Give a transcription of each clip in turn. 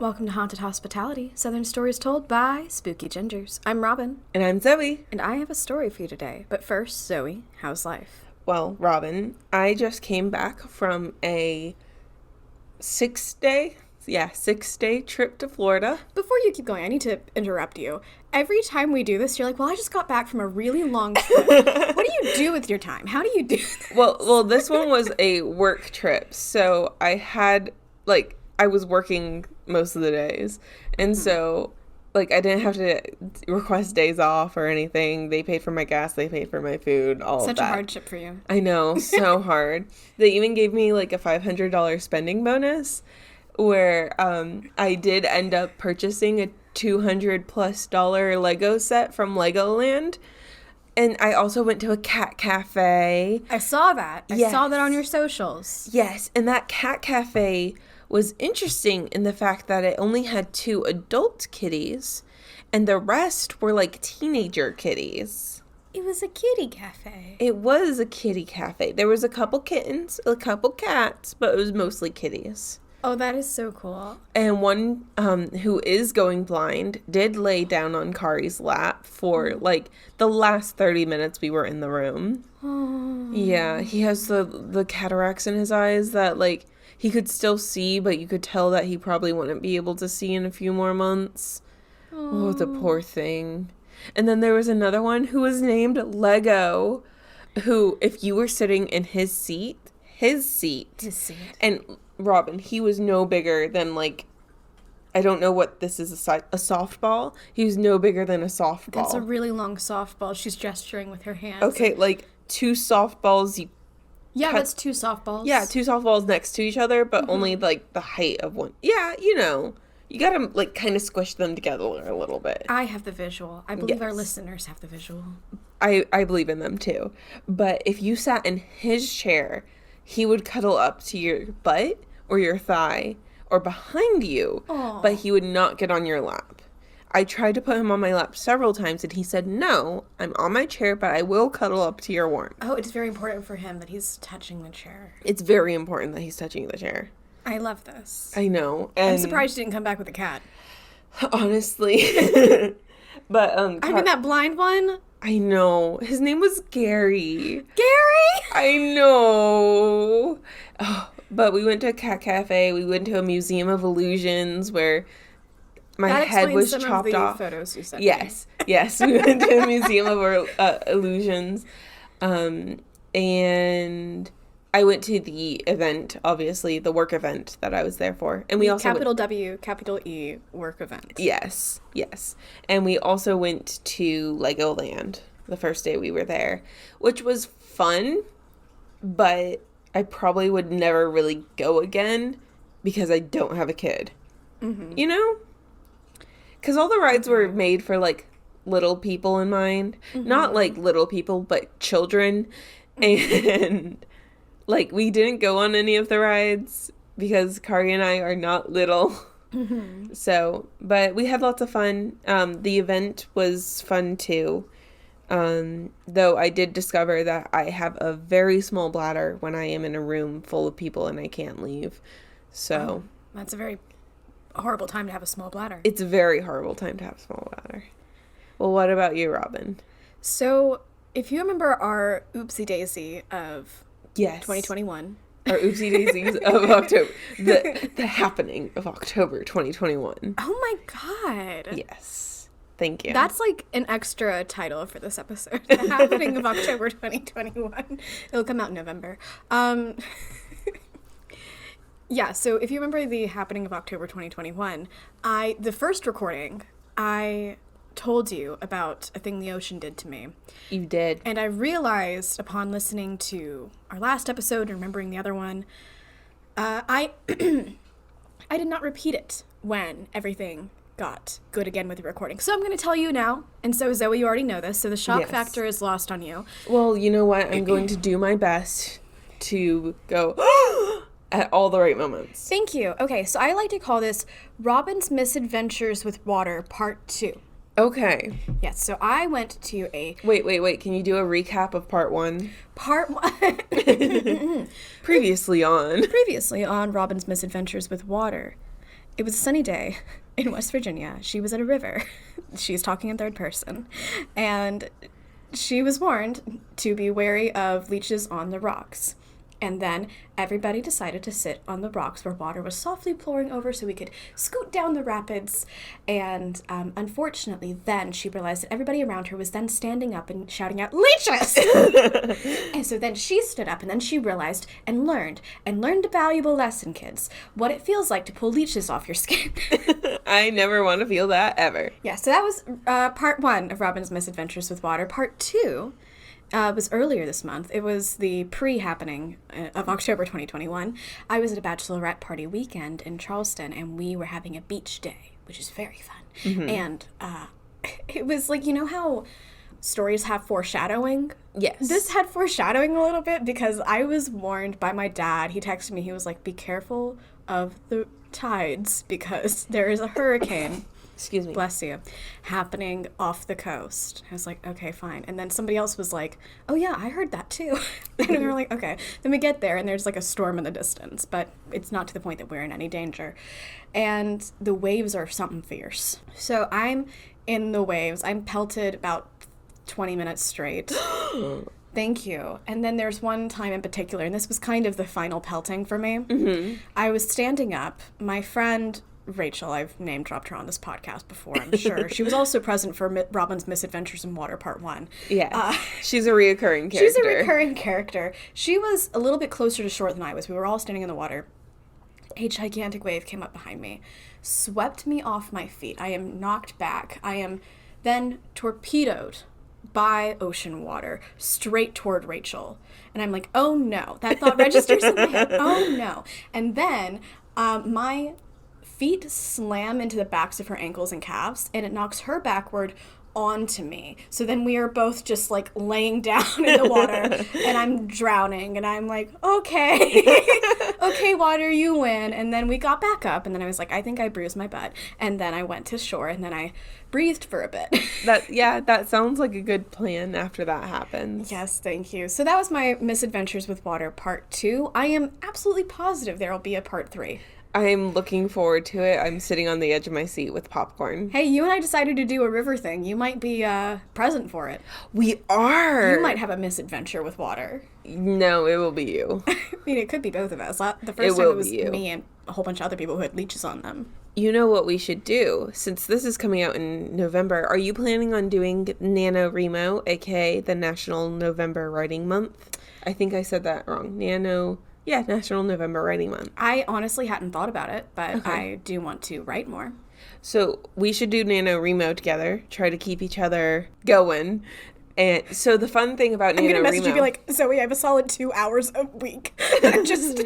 Welcome to Haunted Hospitality, Southern Stories Told by Spooky Gingers. I'm Robin. And I'm Zoey. And I have a story for you today. But first, Zoey, how's life? Well, Robin, I just came back from a 6-day trip to Florida. Before you keep going, I need to interrupt you. Every time we do this, you're like, well, I just got back from a really long trip. What do you do with your time? How do you do this? Well, this one was a work trip. So I was working most of the days. And so, I didn't have to request days off or anything. They paid for my gas. They paid for my food, all of that. Such a hardship for you. I know, so hard. They even gave me, a $500 spending bonus where I did end up purchasing a $200+ Lego set from Legoland. And I also went to a cat cafe. I saw that. I saw that on your socials. Yes, and that cat cafe was interesting in the fact that it only had 2 adult kitties, and the rest were teenager kitties. It was a kitty cafe. It was a kitty cafe. There was a couple kittens, a couple cats, but it was mostly kitties. Oh, that is so cool. And one who is going blind did lay down on Kari's lap for the last 30 minutes we were in the room. Oh. Yeah, he has the cataracts in his eyes that he could still see, but you could tell that he probably wouldn't be able to see in a few more months. Oh, the poor thing. And then there was another one who was named Lego, who, if you were sitting in his seat, and Robin, he was no bigger than, I don't know what this is, a softball? He was no bigger than a softball. That's a really long softball. She's gesturing with her hands. Okay, 2 softballs, that's 2 softballs. Yeah, 2 softballs next to each other, but only, the height of one. Yeah, you gotta, kind of squish them together a little bit. I have the visual. I believe our listeners have the visual. I believe in them, too. But if you sat in his chair, he would cuddle up to your butt or your thigh or behind you, but he would not get on your lap. I tried to put him on my lap several times, and he said, no, I'm on my chair, but I will cuddle up to your warmth. Oh, it's very important for him that he's touching the chair. It's very important that he's touching the chair. I love this. I know. And I'm surprised he didn't come back with a cat. Honestly. But, I mean, that blind one? I know. His name was Gary. Gary? I know. Oh, but we went to a cat cafe. We went to a museum of illusions where my head was chopped off. Photos you sent Yes. We went to a museum of illusions. And I went to the event, obviously, the work event that I was there for. And we also capital W, capital E, work event. Yes. And we also went to Legoland the first day we were there, which was fun, but I probably would never really go again because I don't have a kid. Mm-hmm. You know? Because all the rides were made for, little people in mind. Mm-hmm. Not, little people, but children. And... we didn't go on any of the rides because Kari and I are not little. Mm-hmm. So, but we had lots of fun. The event was fun too. Though I did discover that I have a very small bladder when I am in a room full of people and I can't leave. So. That's a very horrible time to have a small bladder. It's a very horrible time to have a small bladder. Well, what about you, Robin? So, if you remember our oopsie daisy of... Yes. 2021. Our oopsie daisies of October. The happening of October 2021. Oh my God. Yes. Thank you. That's an extra title for this episode. The happening of October 2021. It'll come out in November. Yeah, so if you remember the happening of October 2021, the first recording, I told you about a thing the ocean did to me. You did. And I realized upon listening to our last episode and remembering the other one, I did not repeat it when everything got good again with the recording. So I'm going to tell you now. And so, Zoey, you already know this, so the shock factor is lost on you. Well, you know what? I'm going to do my best to go at all the right moments. Thank you. Okay, so I like to call this Robin's Misadventures with Water Part 2. Okay. Yes, so I went to a... Wait. Can you do a recap of part 1? Part 1... Previously on Robin's Misadventures with Water. it was a sunny day in West Virginia. She was at a river. She's talking in third person. And she was warned to be wary of leeches on the rocks. And then everybody decided to sit on the rocks where water was softly pouring over so we could scoot down the rapids. And unfortunately, then she realized that everybody around her was then standing up and shouting out, "Leeches!" And so then she stood up, and then she realized and learned a valuable lesson, kids. What it feels like to pull leeches off your skin. I never want to feel that ever. Yeah, so that was part 1 of Robin's misadventures with water. Part 2 was earlier this month. It was the pre-happening of October 2021. I was at a bachelorette party weekend in Charleston, and we were having a beach day, which is very fun. Mm-hmm. And it was like, you know how stories have foreshadowing? Yes. This had foreshadowing a little bit because I was warned by my dad. He texted me. He was like, "Be careful of the tides because there is a hurricane." Excuse me. Bless you. Happening off the coast. I was like, okay, fine. And then somebody else was like, "Oh yeah, I heard that too." And we were like, okay. Then we get there and there's like a storm in the distance, but it's not to the point that we're in any danger. And the waves are something fierce. So I'm in the waves. I'm pelted about 20 minutes straight. Thank you. And then there's one time in particular, and this was kind of the final pelting for me. Mm-hmm. I was standing up. My friend Rachel, I've name dropped her on this podcast before, I'm sure. She was also present for Robin's Misadventures in Water Part 1. Yeah. She's a reoccurring character. She's a recurring character. She was a little bit closer to shore than I was. We were all standing in the water. A gigantic wave came up behind me, swept me off my feet. I am knocked back. I am then torpedoed by ocean water straight toward Rachel. And I'm like, oh no. That thought registers in my head. Oh no. And then my feet slam into the backs of her ankles and calves, and it knocks her backward onto me. So then we are both just like laying down in the water, and I'm drowning, and I'm like, okay, okay, water, you win. And then we got back up, and then I was like, I think I bruised my butt. And then I went to shore, and then I breathed for a bit. That sounds like a good plan after that happens. Yes, thank you. So that was my misadventures with water part 2. I am absolutely positive there will be a part 3. I'm looking forward to it. I'm sitting on the edge of my seat with popcorn. Hey, you and I decided to do a river thing. You might be present for it. We are. You might have a misadventure with water. No, it will be you. I mean, it could be both of us. The first time it was me and a whole bunch of other people who had leeches on them. You know what we should do? Since this is coming out in November, are you planning on doing NaNoWriMo, aka the National November Writing Month? I think I said that wrong. National November Writing Month. I honestly hadn't thought about it, but okay. I do want to write more. So we should do NaNoWriMo together, try to keep each other going. And so the fun thing about NaNoWriMo... I'm going to message you and be like, Zoey, I have a solid 2 hours a week. Just...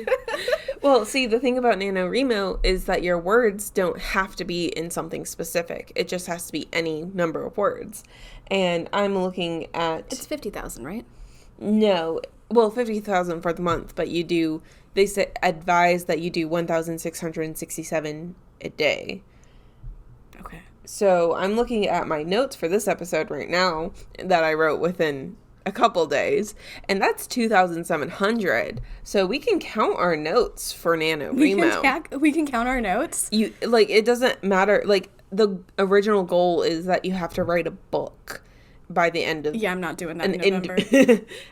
Well, see, the thing about NaNoWriMo is that your words don't have to be in something specific. It just has to be any number of words. And I'm looking at... It's 50,000, right? No. Well, 50,000 for the month, but they advise that you do 1,667 a day. Okay. So I'm looking at my notes for this episode right now that I wrote within a couple days, and that's 2,700. So we can count our notes for NaNoWriMo. We can count our notes? It doesn't matter. Like, the original goal is that you have to write a book by the end of... Yeah, I'm not doing that in November.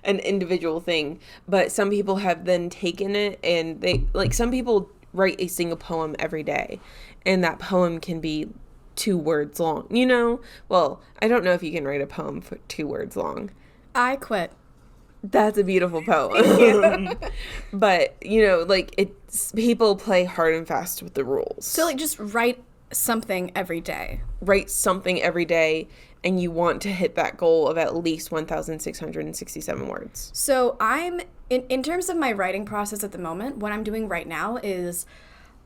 An individual thing. But some people have then taken it, and some people write a single poem every day, and that poem can be 2 words long, you know? Well, I don't know if you can write a poem for 2 words long. I quit. That's a beautiful poem. But, people play hard and fast with the rules. So, just write something every day. Write something every day, and you want to hit that goal of at least 1,667 words. So I'm, in terms of my writing process at the moment, what I'm doing right now is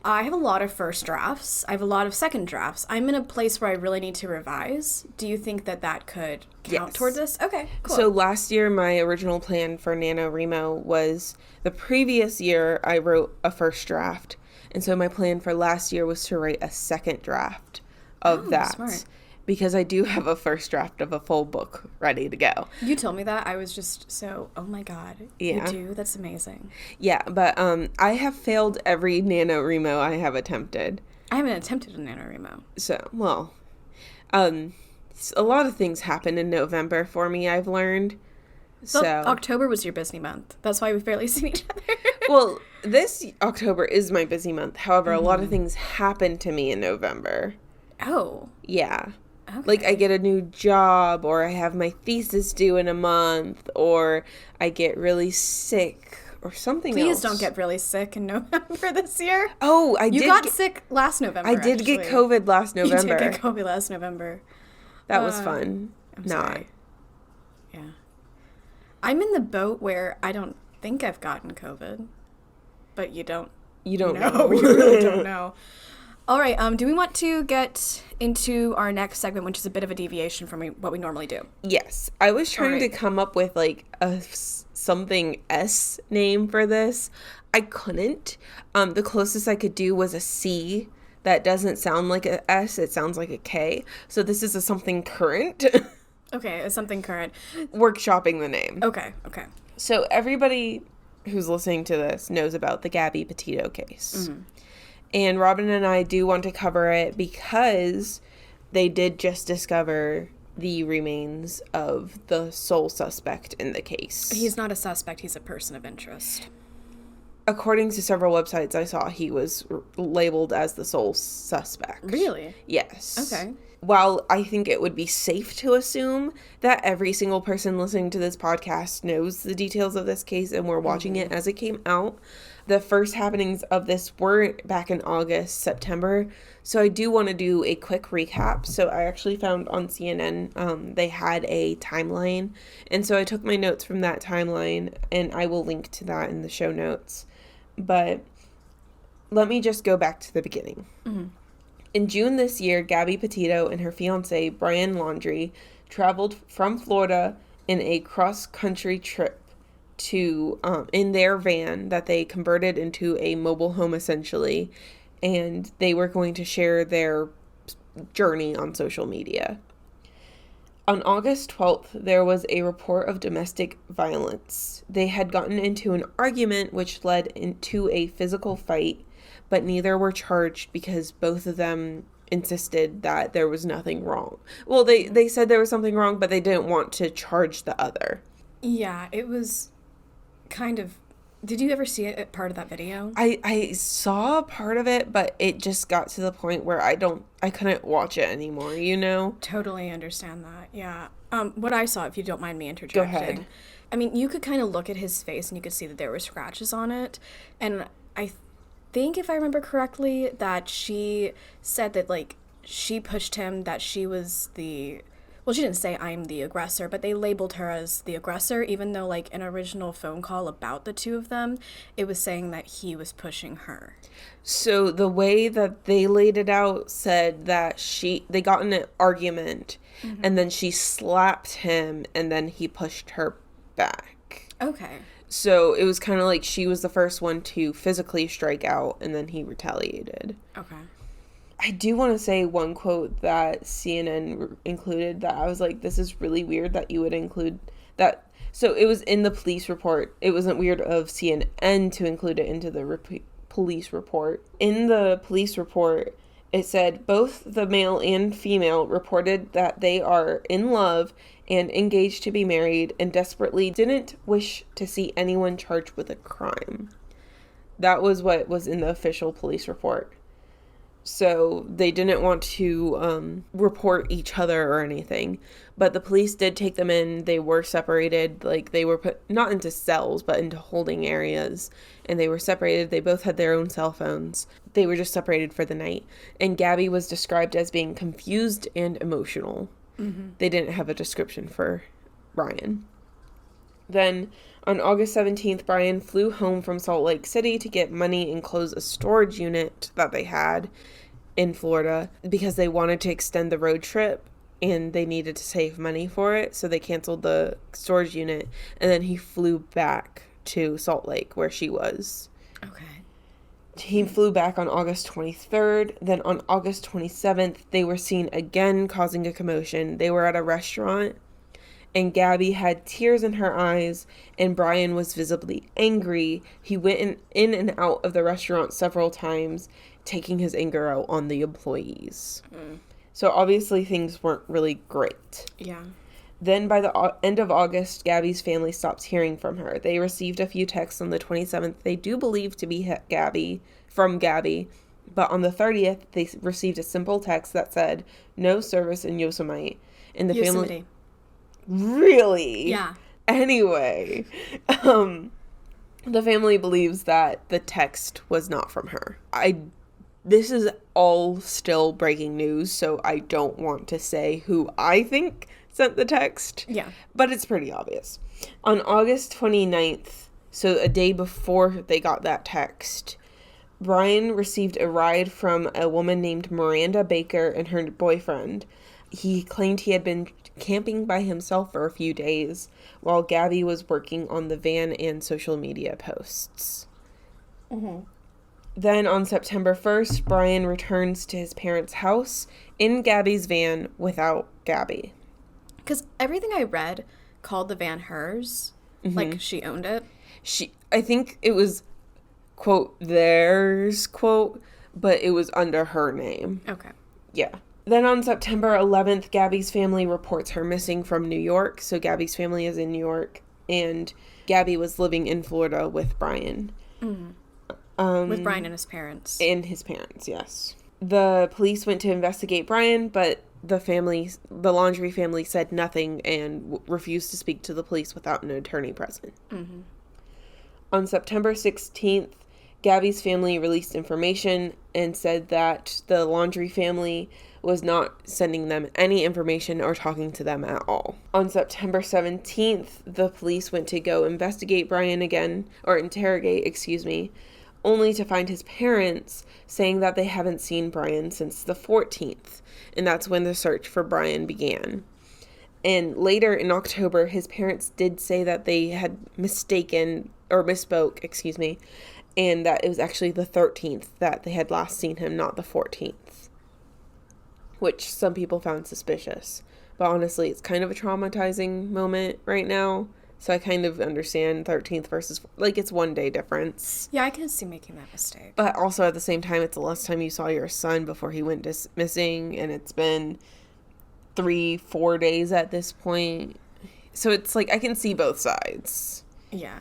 I have a lot of first drafts. I have a lot of second drafts. I'm in a place where I really need to revise. Do you think that could count toward this? Okay, cool. So last year, my original plan for NaNoWriMo was the previous year I wrote a first draft. And so my plan for last year was to write a second draft of that. Smart. Because I do have a first draft of a full book ready to go. You told me that. I was just so, oh my God. Yeah. You do? That's amazing. Yeah, but I have failed every NaNoWriMo I have attempted. I haven't attempted a NaNoWriMo. So, well, a lot of things happen in November for me, I've learned. So October was your busy month. That's why we've barely seen each other. Well, this October is my busy month. However, a lot of things happen to me in November. Oh. Yeah. Okay. Like, I get a new job, or I have my thesis due in a month, or I get really sick, or something else. Please don't get really sick in November this year. Oh, You got sick last November, I did get COVID last November. You did get COVID last November. That was fun. I'm sorry. Yeah. I'm in the boat where I don't think I've gotten COVID, but you don't know. You really don't know. All right, do we want to get into our next segment, which is a bit of a deviation from what we normally do? Yes. I was trying to come up with, like, a something S name for this. I couldn't. The closest I could do was a C. That doesn't sound like a S. It sounds like a K. So this is a something current. Okay, it's something current. Workshopping the name. Okay. So everybody who's listening to this knows about the Gabby Petito case. Mm-hmm. And Robin and I do want to cover it because they did just discover the remains of the sole suspect in the case. He's not a suspect. He's a person of interest. According to several websites I saw, he was labeled as the sole suspect. Really? Yes. Okay. While I think it would be safe to assume that every single person listening to this podcast knows the details of this case and we're watching it as it came out, the first happenings of this were back in August, September. So I do want to do a quick recap. So I actually found on CNN, they had a timeline. And so I took my notes from that timeline and I will link to that in the show notes. But let me just go back to the beginning. Mm-hmm. In June this year, Gabby Petito and her fiancé, Brian Laundrie, traveled from Florida in a cross-country trip to in their van that they converted into a mobile home, essentially, and they were going to share their journey on social media. On August 12th, there was a report of domestic violence. They had gotten into an argument which led into a physical fight, but neither were charged because both of them insisted that there was nothing wrong. Well, they said there was something wrong, but they didn't want to charge the other. Yeah, it was kind of... Did you ever see it part of that video? I saw part of it, but it just got to the point where I couldn't watch it anymore, you know? Totally understand that, yeah. What I saw, if you don't mind me interjecting. Go ahead. I mean, you could kind of look at his face and you could see that there were scratches on it. And I think, if I remember correctly, that she said that, like, she pushed him, that she was the... Well, she didn't say I'm the aggressor, but they labeled her as the aggressor, even though, like, an original phone call about the two of them, it was saying that he was pushing her. So the way that they laid it out said that they got in an argument, and then she slapped him, and then he pushed her back. Okay. So it was kind of like she was the first one to physically strike out, and then he retaliated. Okay. I do want to say one quote that CNN included that I was like, this is really weird that you would include that. So it was in the police report. It wasn't weird of CNN to include it into the police report. In the police report, it said both the male and female reported that they are in love and engaged to be married and desperately didn't wish to see anyone charged with a crime. That was what was in the official police report. So they didn't want to report each other or anything. But the police did take them in. They were separated. Like, they were put not into cells, but into holding areas. And they were separated. They both had their own cell phones. They were just separated for the night. And Gabby was described as being confused and emotional. Mm-hmm. They didn't have a description for Brian. Then, on August 17th, Brian flew home from Salt Lake City to get money and close a storage unit that they had in Florida because they wanted to extend the road trip and they needed to save money for it. So they canceled the storage unit, and then he flew back to Salt Lake where she was. Okay. He flew back on August 23rd. Then on August 27th, they were seen again causing a commotion. They were at a restaurant, and Gabby had tears in her eyes, and Brian was visibly angry. He went in and out of the restaurant several times, taking his anger out on the employees. So obviously things weren't really great. Yeah. Then by the end of August, Gabby's family stopped hearing from her. They received a few texts on the 27th they do believe to be from Gabby, but on the 30th, they received a simple text that said, "No service in Yosemite." And the family... Really? Yeah. Anyway, the family believes that the text was not from her. This is all still breaking news, so I don't want to say who I think sent the text. Yeah. But it's pretty obvious. On August 29th, so a day before they got that text, Brian received a ride from a woman named Miranda Baker and her boyfriend. He claimed he had been camping by himself for a few days while Gabby was working on the van and social media posts. Then on September 1st, Brian returns to his parents' house in Gabby's van without Gabby. Because everything I read called the van hers. Like, she owned it. I think it was, quote, theirs, quote, but it was under her name. Okay. Yeah. Then on September 11th, Gabby's family reports her missing from New York. So Gabby's family is in New York, and Gabby was living in Florida with Brian. With Brian and his parents. And his parents, yes. The police went to investigate Brian, but the Laundrie family said nothing and refused to speak to the police without an attorney present. On September 16th, Gabby's family released information and said that the Laundrie family was not sending them any information or talking to them at all. On September 17th, the police went to go investigate Brian again, or interrogate, only to find his parents saying that they haven't seen Brian since the 14th, and that's when the search for Brian began. And later in October, his parents did say that they had misspoke, and that it was actually the 13th that they had last seen him, not the 14th, which some people found suspicious. But honestly, it's kind of a traumatizing moment right now. So I kind of understand 13th versus, it's 1 day difference. Yeah, I can see making that mistake. But also at the same time, it's the last time you saw your son before he went missing. And it's been 3-4 days at this point. So it's I can see both sides. Yeah.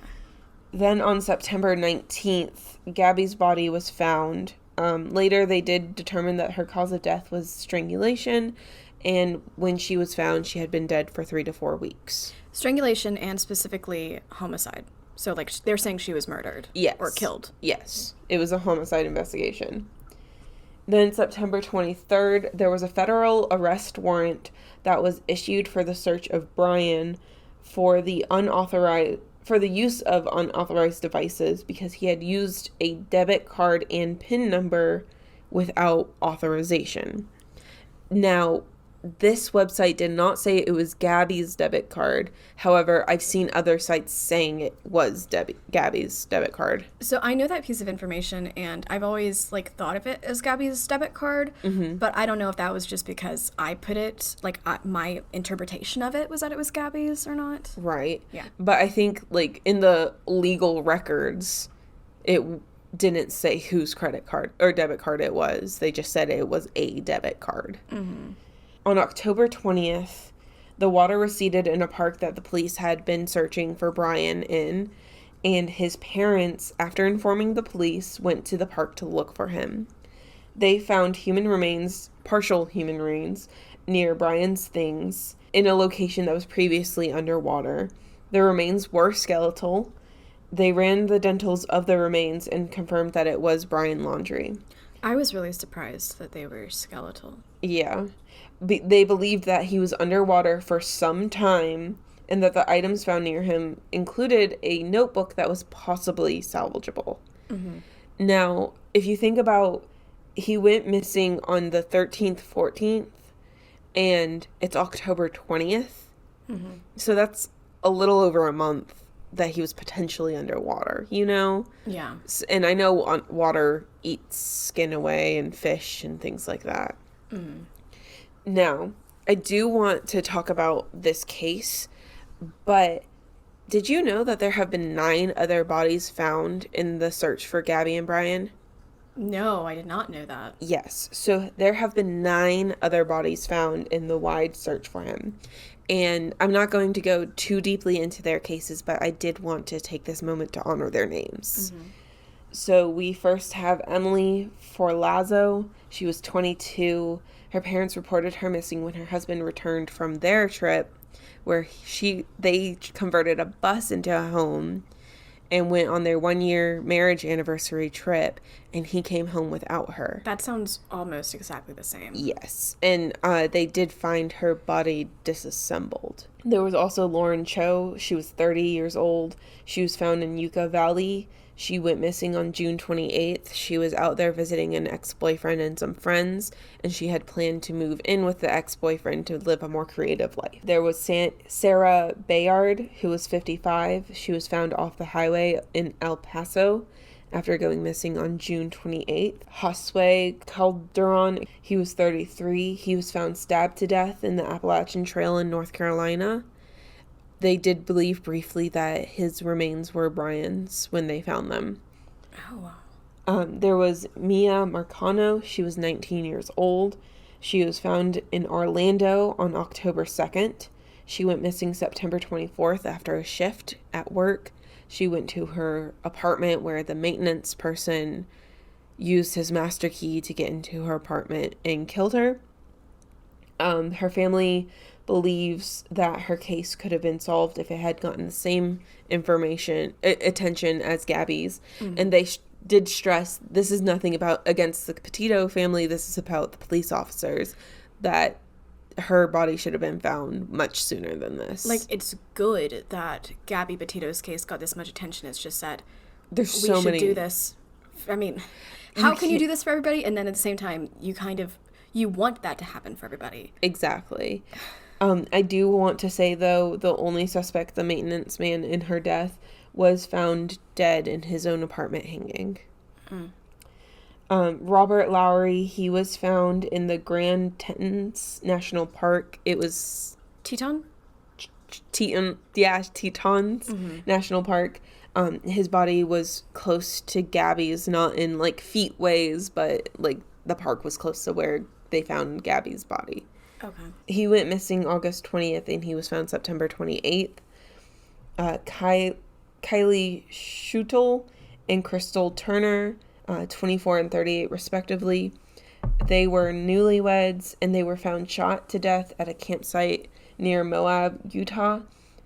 Then on September 19th, Gabby's body was found. Later, they did determine that her cause of death was strangulation. And when she was found, she had been dead for 3 to 4 weeks. Strangulation and specifically homicide. So, they're saying she was murdered. Yes. Or killed. Yes. It was a homicide investigation. Then September 23rd, there was a federal arrest warrant that was issued for the search of Brian for the use of unauthorized devices because he had used a debit card and PIN number without authorization. Now, this website did not say it was Gabby's debit card. However, I've seen other sites saying it was Gabby's debit card. So I know that piece of information, and I've always thought of it as Gabby's debit card. But I don't know if that was just because I put it my interpretation of it was that it was Gabby's or not. Right. Yeah. But I think in the legal records, it didn't say whose credit card or debit card it was. They just said it was a debit card. On October 20th, the water receded in a park that the police had been searching for Brian in, and his parents, after informing the police, went to the park to look for him. They found partial human remains, near Brian's things, in a location that was previously underwater. The remains were skeletal. They ran the dentals of the remains and confirmed that it was Brian Laundrie. I was really surprised that they were skeletal. Yeah. They believed that he was underwater for some time and that the items found near him included a notebook that was possibly salvageable. Now, if you think about, he went missing on the 13th, 14th, and it's October 20th. So that's a little over a month that he was potentially underwater, Yeah. And I know water eats skin away and fish and things like that. Now, I do want to talk about this case, but did you know that there have been 9 other bodies found in the search for Gabby and Brian? No, I did not know that. Yes. So there have been 9 other bodies found in the wide search for him. And I'm not going to go too deeply into their cases, but I did want to take this moment to honor their names. Mm-hmm. So we first have Emily Forlazzo. She was 22. Her parents reported her missing when her husband returned from their trip, where they converted a bus into a home and went on their 1-year marriage anniversary trip, and he came home without her. That sounds almost exactly the same. Yes, and they did find her body disassembled. There was also Lauren Cho. She was 30 years old. She was found in Yucca Valley. She went missing on June 28th. She was out there visiting an ex-boyfriend and some friends, and she had planned to move in with the ex-boyfriend to live a more creative life. There was Sarah Bayard, who was 55. She was found off the highway in El Paso after going missing on June 28th. Josue Calderon, he was 33. He was found stabbed to death in the Appalachian Trail in North Carolina. They did believe briefly that his remains were Brian's when they found them. Oh, wow. There was Mia Marcano. She was 19 years old. She was found in Orlando on October 2nd. She went missing September 24th after a shift at work. She went to her apartment where the maintenance person used his master key to get into her apartment and killed her. Her family believes that her case could have been solved if it had gotten the same attention as Gabby's. Mm-hmm. And they did stress this is nothing against the Petito family. This is about the police officers, that her body should have been found much sooner than this. Like, it's good that Gabby Petito's case got this much attention. It's just that we should do this. I mean, how can you do this for everybody? And then at the same time, you want that to happen for everybody. Exactly. I do want to say, though, the only suspect, the maintenance man in her death, was found dead in his own apartment hanging. Robert Lowry, he was found in the Grand Tetons National Park. It was... Tetons mm-hmm. National Park. His body was close to Gabby's, not in, like, feet ways, but, like, the park was close to where they found Gabby's body. Okay. He went missing August 20th, and he was found September 28th. Kylie Schutel and Crystal Turner, 24 and 38 respectively. They were newlyweds, and they were found shot to death at a campsite near Moab, Utah.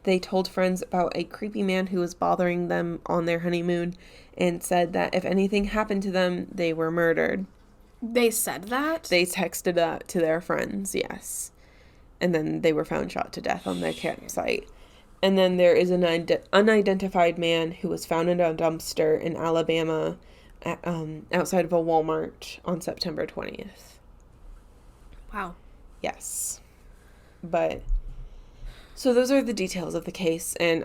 They told friends about a creepy man who was bothering them on their honeymoon and said that if anything happened to them, they were murdered. They said that? They texted that to their friends, yes. And then they were found shot to death on their campsite. And then there is an unidentified man who was found in a dumpster in Alabama outside of a Walmart on September 20th. Wow. Yes. But, so those are the details of the case. And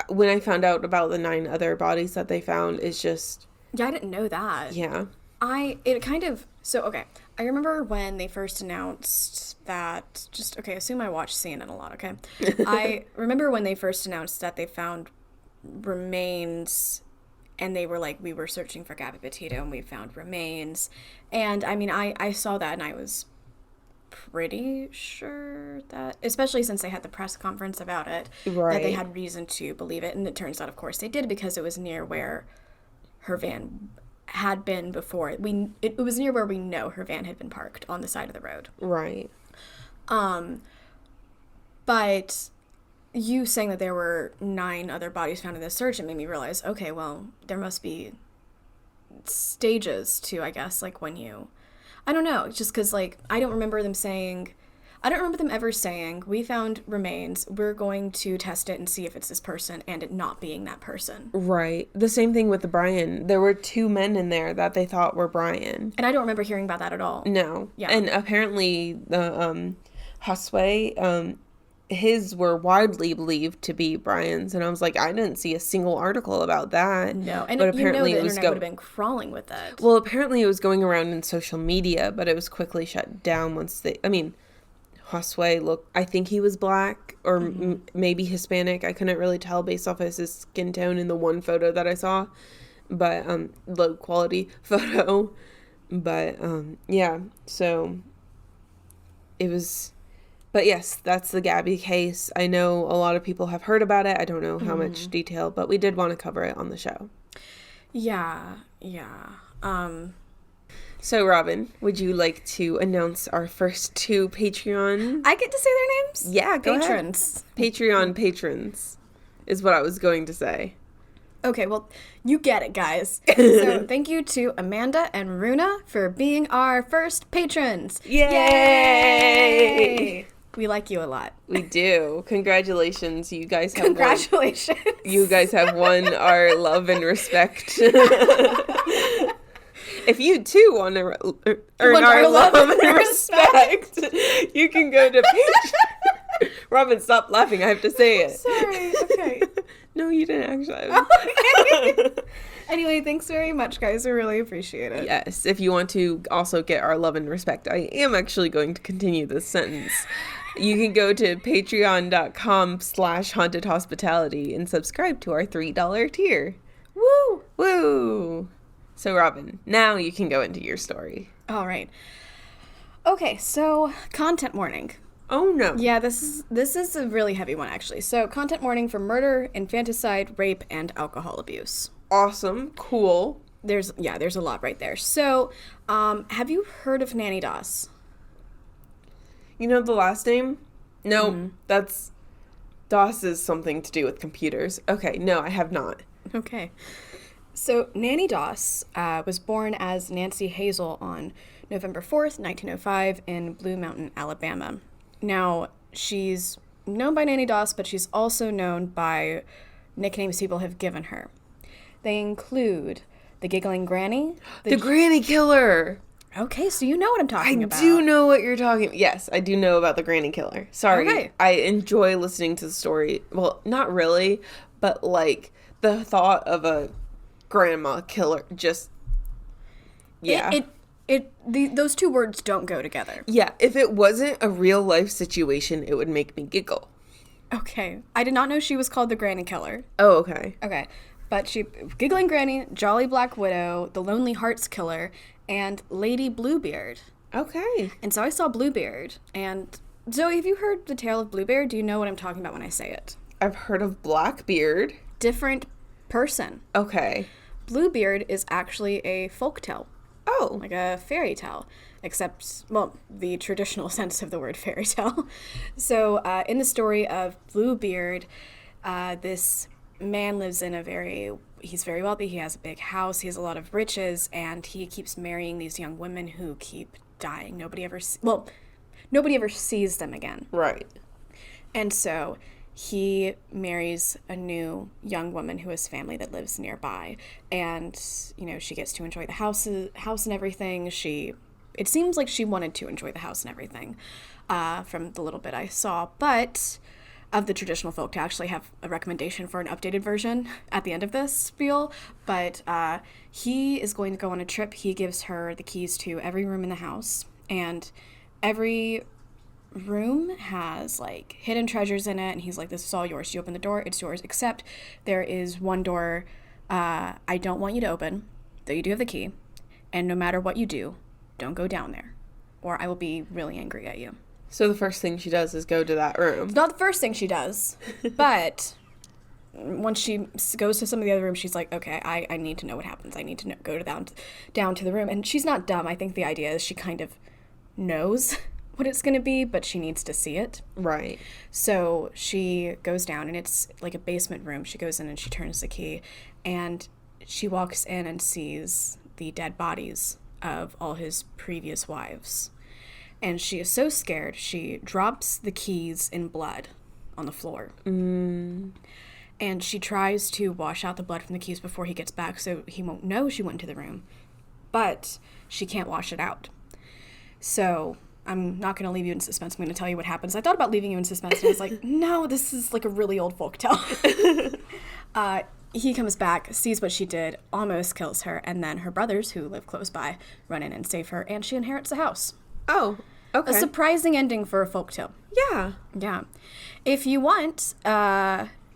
when I found out about the 9 other bodies that they found, it's just... Yeah, I didn't know that. Yeah. I remember when they first announced that, assume I watch CNN a lot, okay? I remember when they first announced that they found remains, and they were like, we were searching for Gabby Petito, and we found remains. And, I mean, I saw that, and I was pretty sure that, especially since they had the press conference about it, right, that they had reason to believe it. And it turns out, of course, they did, because it was near where her van had been before. It was near where we know her van had been parked, on the side of the road. Right. But you saying that there were 9 other bodies found in this search, it made me realize, okay, well, there must be stages to, I guess, like, when you... I don't know, just because, like, I don't remember them ever saying, we found remains, we're going to test it and see if it's this person, and it not being that person. Right. The same thing with the Brian. There were 2 men in there that they thought were Brian. And I don't remember hearing about that at all. No. Yeah. And apparently the Josue, his were widely believed to be Brian's, and I was like, I didn't see a single article about that. No, and but apparently the internet would have been crawling with it. Well, apparently it was going around in social media, but it was quickly shut down once Josue I think he was black or maybe Hispanic. I couldn't really tell based off of his skin tone in the one photo that I saw. but low quality photo. But yeah, so it was. But yes, that's the Gabby case. I know a lot of people have heard about it. I don't know how much detail, but we did want to cover it on the show. Yeah. So, Robin, would you like to announce our first 2 Patreon? I get to say their names? Yeah, go Patrons. ahead. Patreon patrons is what I was going to say. Okay, well, you get it, guys. So thank you to Amanda and Runa for being our first patrons. Yay! We like you a lot. We do. Congratulations. You guys have Congratulations. You guys have won our love and respect. If you too want to earn our love and respect, you can go to Patreon. Robin, stop laughing. I have to say it. Sorry. Okay. No, you didn't actually. Okay. Anyway, thanks very much, guys. We really appreciate it. Yes. If you want to also get our love and respect, I am actually going to continue this sentence. You can go to patreon.com/hauntedhospitality and subscribe to our $3 tier. Woo! Woo! So, Robin, now you can go into your story. All right. Okay, so content warning. Oh, no. Yeah, this is a really heavy one, actually. So, content warning for murder, infanticide, rape, and alcohol abuse. Awesome. Cool. There's a lot right there. So, have you heard of Nannie Doss? You know the last name? No, that's... Doss is something to do with computers. Okay, no, I have not. Okay. So, Nannie Doss was born as Nancy Hazel on November 4th, 1905 in Blue Mountain, Alabama. Now, she's known by Nannie Doss, but she's also known by nicknames people have given her. They include the Giggling Granny. The Granny Killer! Okay, so you know what I'm talking about. I do know what you're talking about. Yes, I do know about the Granny Killer. Sorry. Okay. I enjoy listening to the story. Well, not really, but like the thought of a grandma killer just... Yeah. Those two words don't go together. Yeah, if it wasn't a real life situation, it would make me giggle. Okay. I did not know she was called the Granny Killer. Oh, okay. Okay. But Giggling Granny, Jolly Black Widow, the Lonely Hearts Killer, and Lady Bluebeard. Okay. And so I saw Bluebeard. And Zoey, have you heard the tale of Bluebeard? Do you know what I'm talking about when I say it? I've heard of Blackbeard. Different person. Okay. Bluebeard is actually a folktale. Oh. Like a fairy tale. Except, well, the traditional sense of the word fairy tale. So in the story of Bluebeard, this man lives in he's very wealthy, he has a big house, he has a lot of riches, and he keeps marrying these young women who keep dying. Nobody ever sees them again. Right. And so he marries a new young woman who has family that lives nearby, and, you know, she gets to enjoy the house and everything. It seems like she wanted to enjoy the house and everything, from the little bit I saw, but of the traditional folk to actually have a recommendation for an updated version at the end of this spiel. But he is going to go on a trip. He gives her the keys to every room in the house, and every room has like hidden treasures in it, and he's like, this is all yours. You open the door, it's yours, except there is one door I don't want you to open, though you do have the key, and no matter what you do, don't go down there, or I will be really angry at you. So the first thing she does is go to that room. It's not the first thing she does, but once she goes to some of the other rooms, she's like, okay, I need to know what happens. I need to go down to the room. And she's not dumb. I think the idea is she kind of knows what it's going to be, but she needs to see it. Right. So she goes down, and it's like a basement room. She goes in and she turns the key, and she walks in and sees the dead bodies of all his previous wives. And she is so scared, she drops the keys in blood on the floor. And she tries to wash out the blood from the keys before he gets back so he won't know she went into the room. But she can't wash it out. So I'm not going to leave you in suspense. I'm going to tell you what happens. I thought about leaving you in suspense, and I was like, no, this is like a really old folktale. He comes back, sees what she did, almost kills her, and then her brothers, who live close by, run in and save her, and she inherits the house. Oh, okay. A surprising ending for a folktale. Yeah. Yeah. If you want,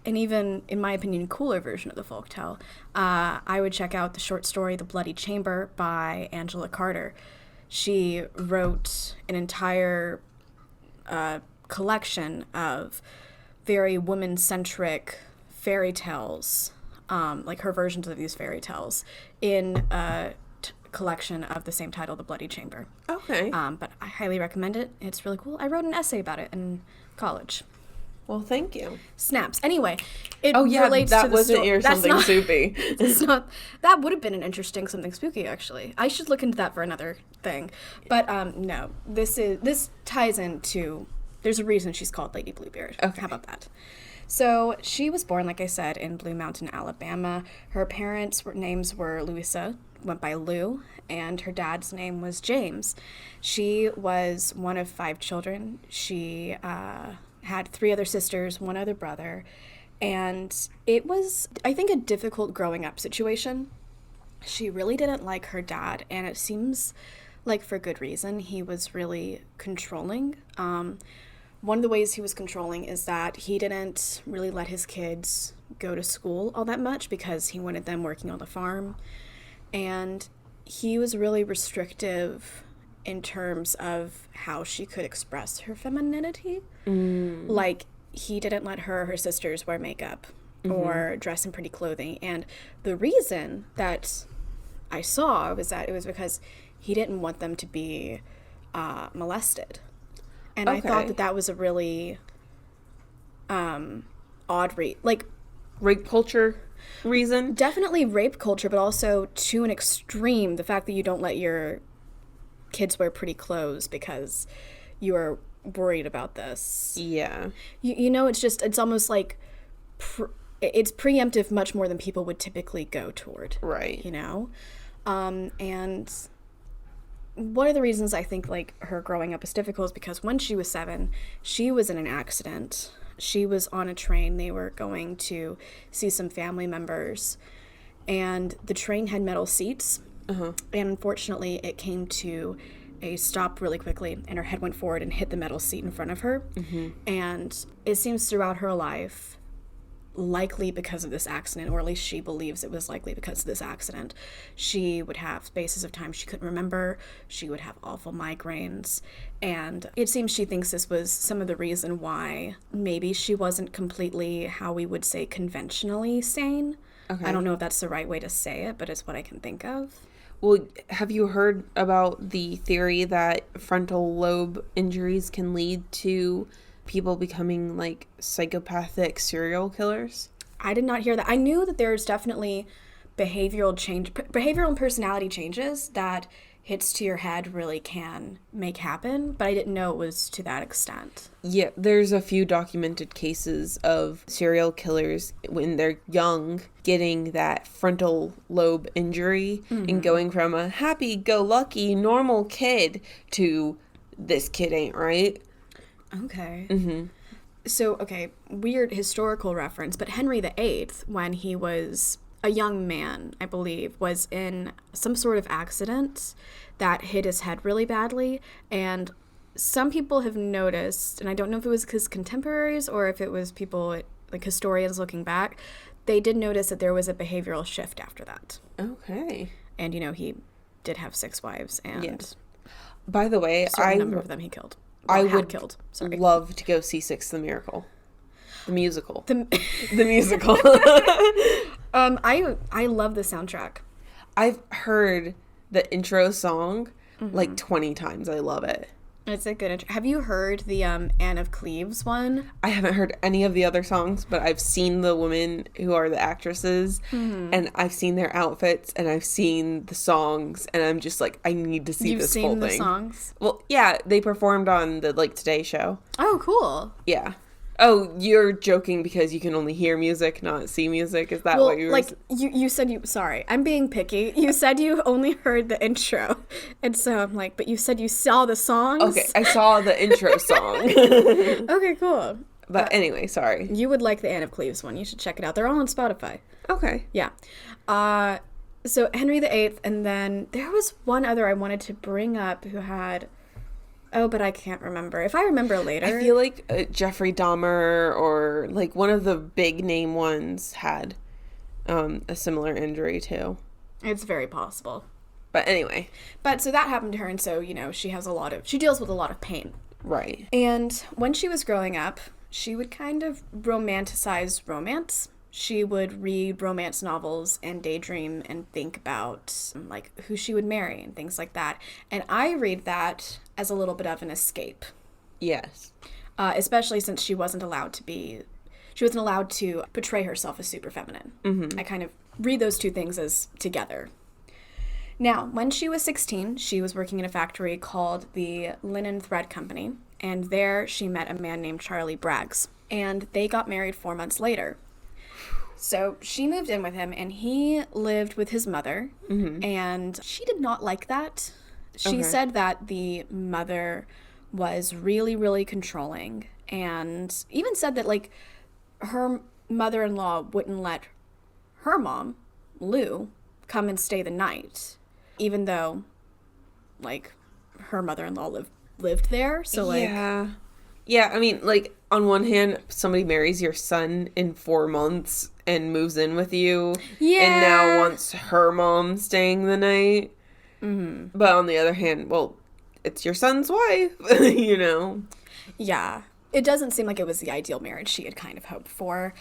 an even, in my opinion, cooler version of the folktale, I would check out the short story The Bloody Chamber by Angela Carter. She wrote an entire collection of very woman-centric fairy tales, like her versions of these fairy tales, in a collection of the same title, The Bloody Chamber. Okay. But I highly recommend it. It's really cool. I wrote an essay about it in college. Well, thank you. Snaps. Anyway, it that relates to the wasn't story. your something soupy. It's not. That would have been an interesting something spooky, actually. I should look into that for another thing. But no, this ties into. There's a reason she's called Lady Bluebeard. Okay. How about that? So she was born, like I said, in Blue Mountain, Alabama. Her parents' names were Louisa, went by Lou, and her dad's name was James. She was one of 5 children. She had 3 other sisters, 1 other brother, and it was, I think, a difficult growing up situation. She really didn't like her dad, and it seems like for good reason. He was really controlling. One of the ways he was controlling is that he didn't really let his kids go to school all that much because he wanted them working on the farm. And he was really restrictive in terms of how she could express her femininity. Like, he didn't let her sisters wear makeup or dress in pretty clothing. And the reason that I saw was that it was because he didn't want them to be molested. And I thought that was a really odd rape culture reason? Definitely rape culture, but also to an extreme, the fact that you don't let your kids wear pretty clothes because you are worried about this. Yeah. You know, it's almost like it's preemptive much more than people would typically go toward. Right. You know? And one of the reasons I think, like, her growing up is difficult is because when she was 7, she was in an accident. She was on a train. They were going to see some family members, and the train had metal seats. And unfortunately, it came to a stop really quickly, and her head went forward and hit the metal seat in front of her. And it seems throughout her life, likely because of this accident, or at least she believes it was likely because of this accident, she would have spaces of time she couldn't remember. She would have awful migraines, and it seems she thinks this was some of the reason why maybe she wasn't completely, how we would say, conventionally sane. I don't know if that's the right way to say it, but it's what I can think of. Well, have you heard about the theory that frontal lobe injuries can lead to people becoming, like, psychopathic serial killers? I did not hear that. I knew that there's definitely behavioral and personality changes that hits to your head really can make happen, but I didn't know it was to that extent. Yeah, there's a few documented cases of serial killers when they're young getting that frontal lobe injury and going from a happy-go-lucky normal kid to this kid ain't right. Okay. So, okay, weird historical reference, but Henry VIII, when he was a young man, I believe, was in some sort of accident that hit his head really badly, and some people have noticed, and I don't know if it was his contemporaries or if it was people, like historians looking back, they did notice that there was a behavioral shift after that. Okay. And, you know, he did have 6 wives, and by the way, a number of them he killed. I would love to go see Six the Miracle. The musical. The musical. I love the soundtrack. I've heard the intro song like 20 times. I love it. It's a good intro. Have you heard the Anne of Cleves one? I haven't heard any of the other songs, but I've seen the women who are the actresses, and I've seen their outfits, and I've seen the songs, and I'm just like, I need to see this whole thing. You've seen the songs? Well, yeah, they performed on the, like, Today Show. Oh, cool. Yeah. Oh, you're joking because you can only hear music, not see music? Is that what you were like, you said sorry, I'm being picky. You said you only heard the intro. And so I'm like, but you said you saw the songs? Okay, I saw the intro song. Okay, cool. But anyway, sorry. You would like the Anne of Cleves one. You should check it out. They're all on Spotify. Okay. Yeah. So Henry VIII, and then there was one other I wanted to bring up who had Oh, but I can't remember. If I remember later. I feel like Jeffrey Dahmer or like one of the big name ones had a similar injury too. It's very possible. But anyway. But so that happened to her, and so, you know, she deals with a lot of pain. Right. And when she was growing up, she would kind of romanticize romance. She would read romance novels and daydream and think about, like, who she would marry and things like that. And I read that as a little bit of an escape. Yes. Especially since she wasn't allowed to portray herself as super feminine. Mm-hmm. I kind of read those two things as together. Now, when she was 16, she was working in a factory called the Linen Thread Company. And there she met a man named Charlie Braggs. And they got married 4 months later. So she moved in with him, and he lived with his mother, and she did not like that. She said that the mother was really, really controlling, and even said that, like, her mother-in-law wouldn't let her mom, Lou, come and stay the night, even though, like, her mother-in-law lived there. So, like... Yeah, I mean, like, on one hand, somebody marries your son in 4 months and moves in with you. Yeah. And now wants her mom staying the night. Mm-hmm. But on the other hand, well, it's your son's wife, you know? Yeah. It doesn't seem like it was the ideal marriage she had kind of hoped for.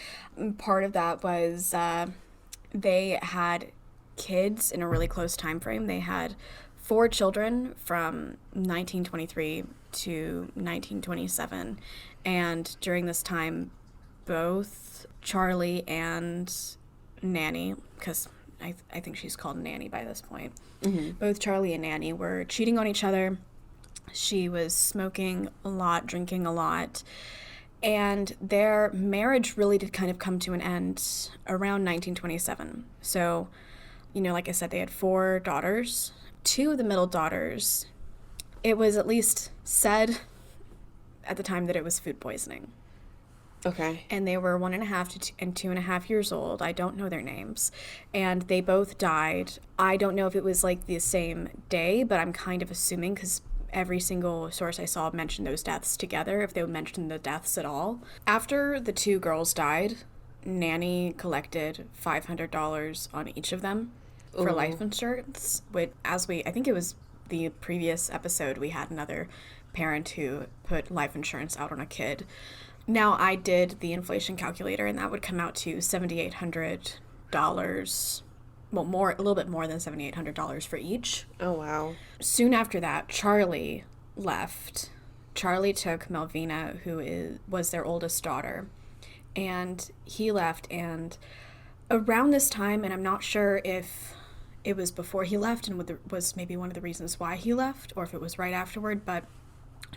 Part of that was they had kids in a really close time frame. They had 4 children from 1923 to 1927, and during this time both Charlie and Nannie, because I think she's called Nannie by this point, both Charlie and Nannie were cheating on each other. She was smoking a lot, drinking a lot, and their marriage really did kind of come to an end around 1927. So, you know, like I said, they had 4 daughters. 2 of the middle daughters, it was at least said at the time that it was food poisoning. Okay. And they were 1.5 and 2.5 years old. I don't know their names. And they both died. I don't know if it was like the same day, but I'm kind of assuming because every single source I saw mentioned those deaths together, if they mentioned the deaths at all. After the 2 girls died, Nannie collected $500 on each of them for life insurance. Which, I think it was the previous episode, we had another parent who put life insurance out on a kid. Now, I did the inflation calculator, and that would come out to $7,800. Well, a little bit more than $7,800 for each. Oh, wow. Soon after that, Charlie left. Charlie took Melvina, who was their oldest daughter, and he left. And around this time, and I'm not sure if it was before he left and was maybe one of the reasons why he left, or if it was right afterward, but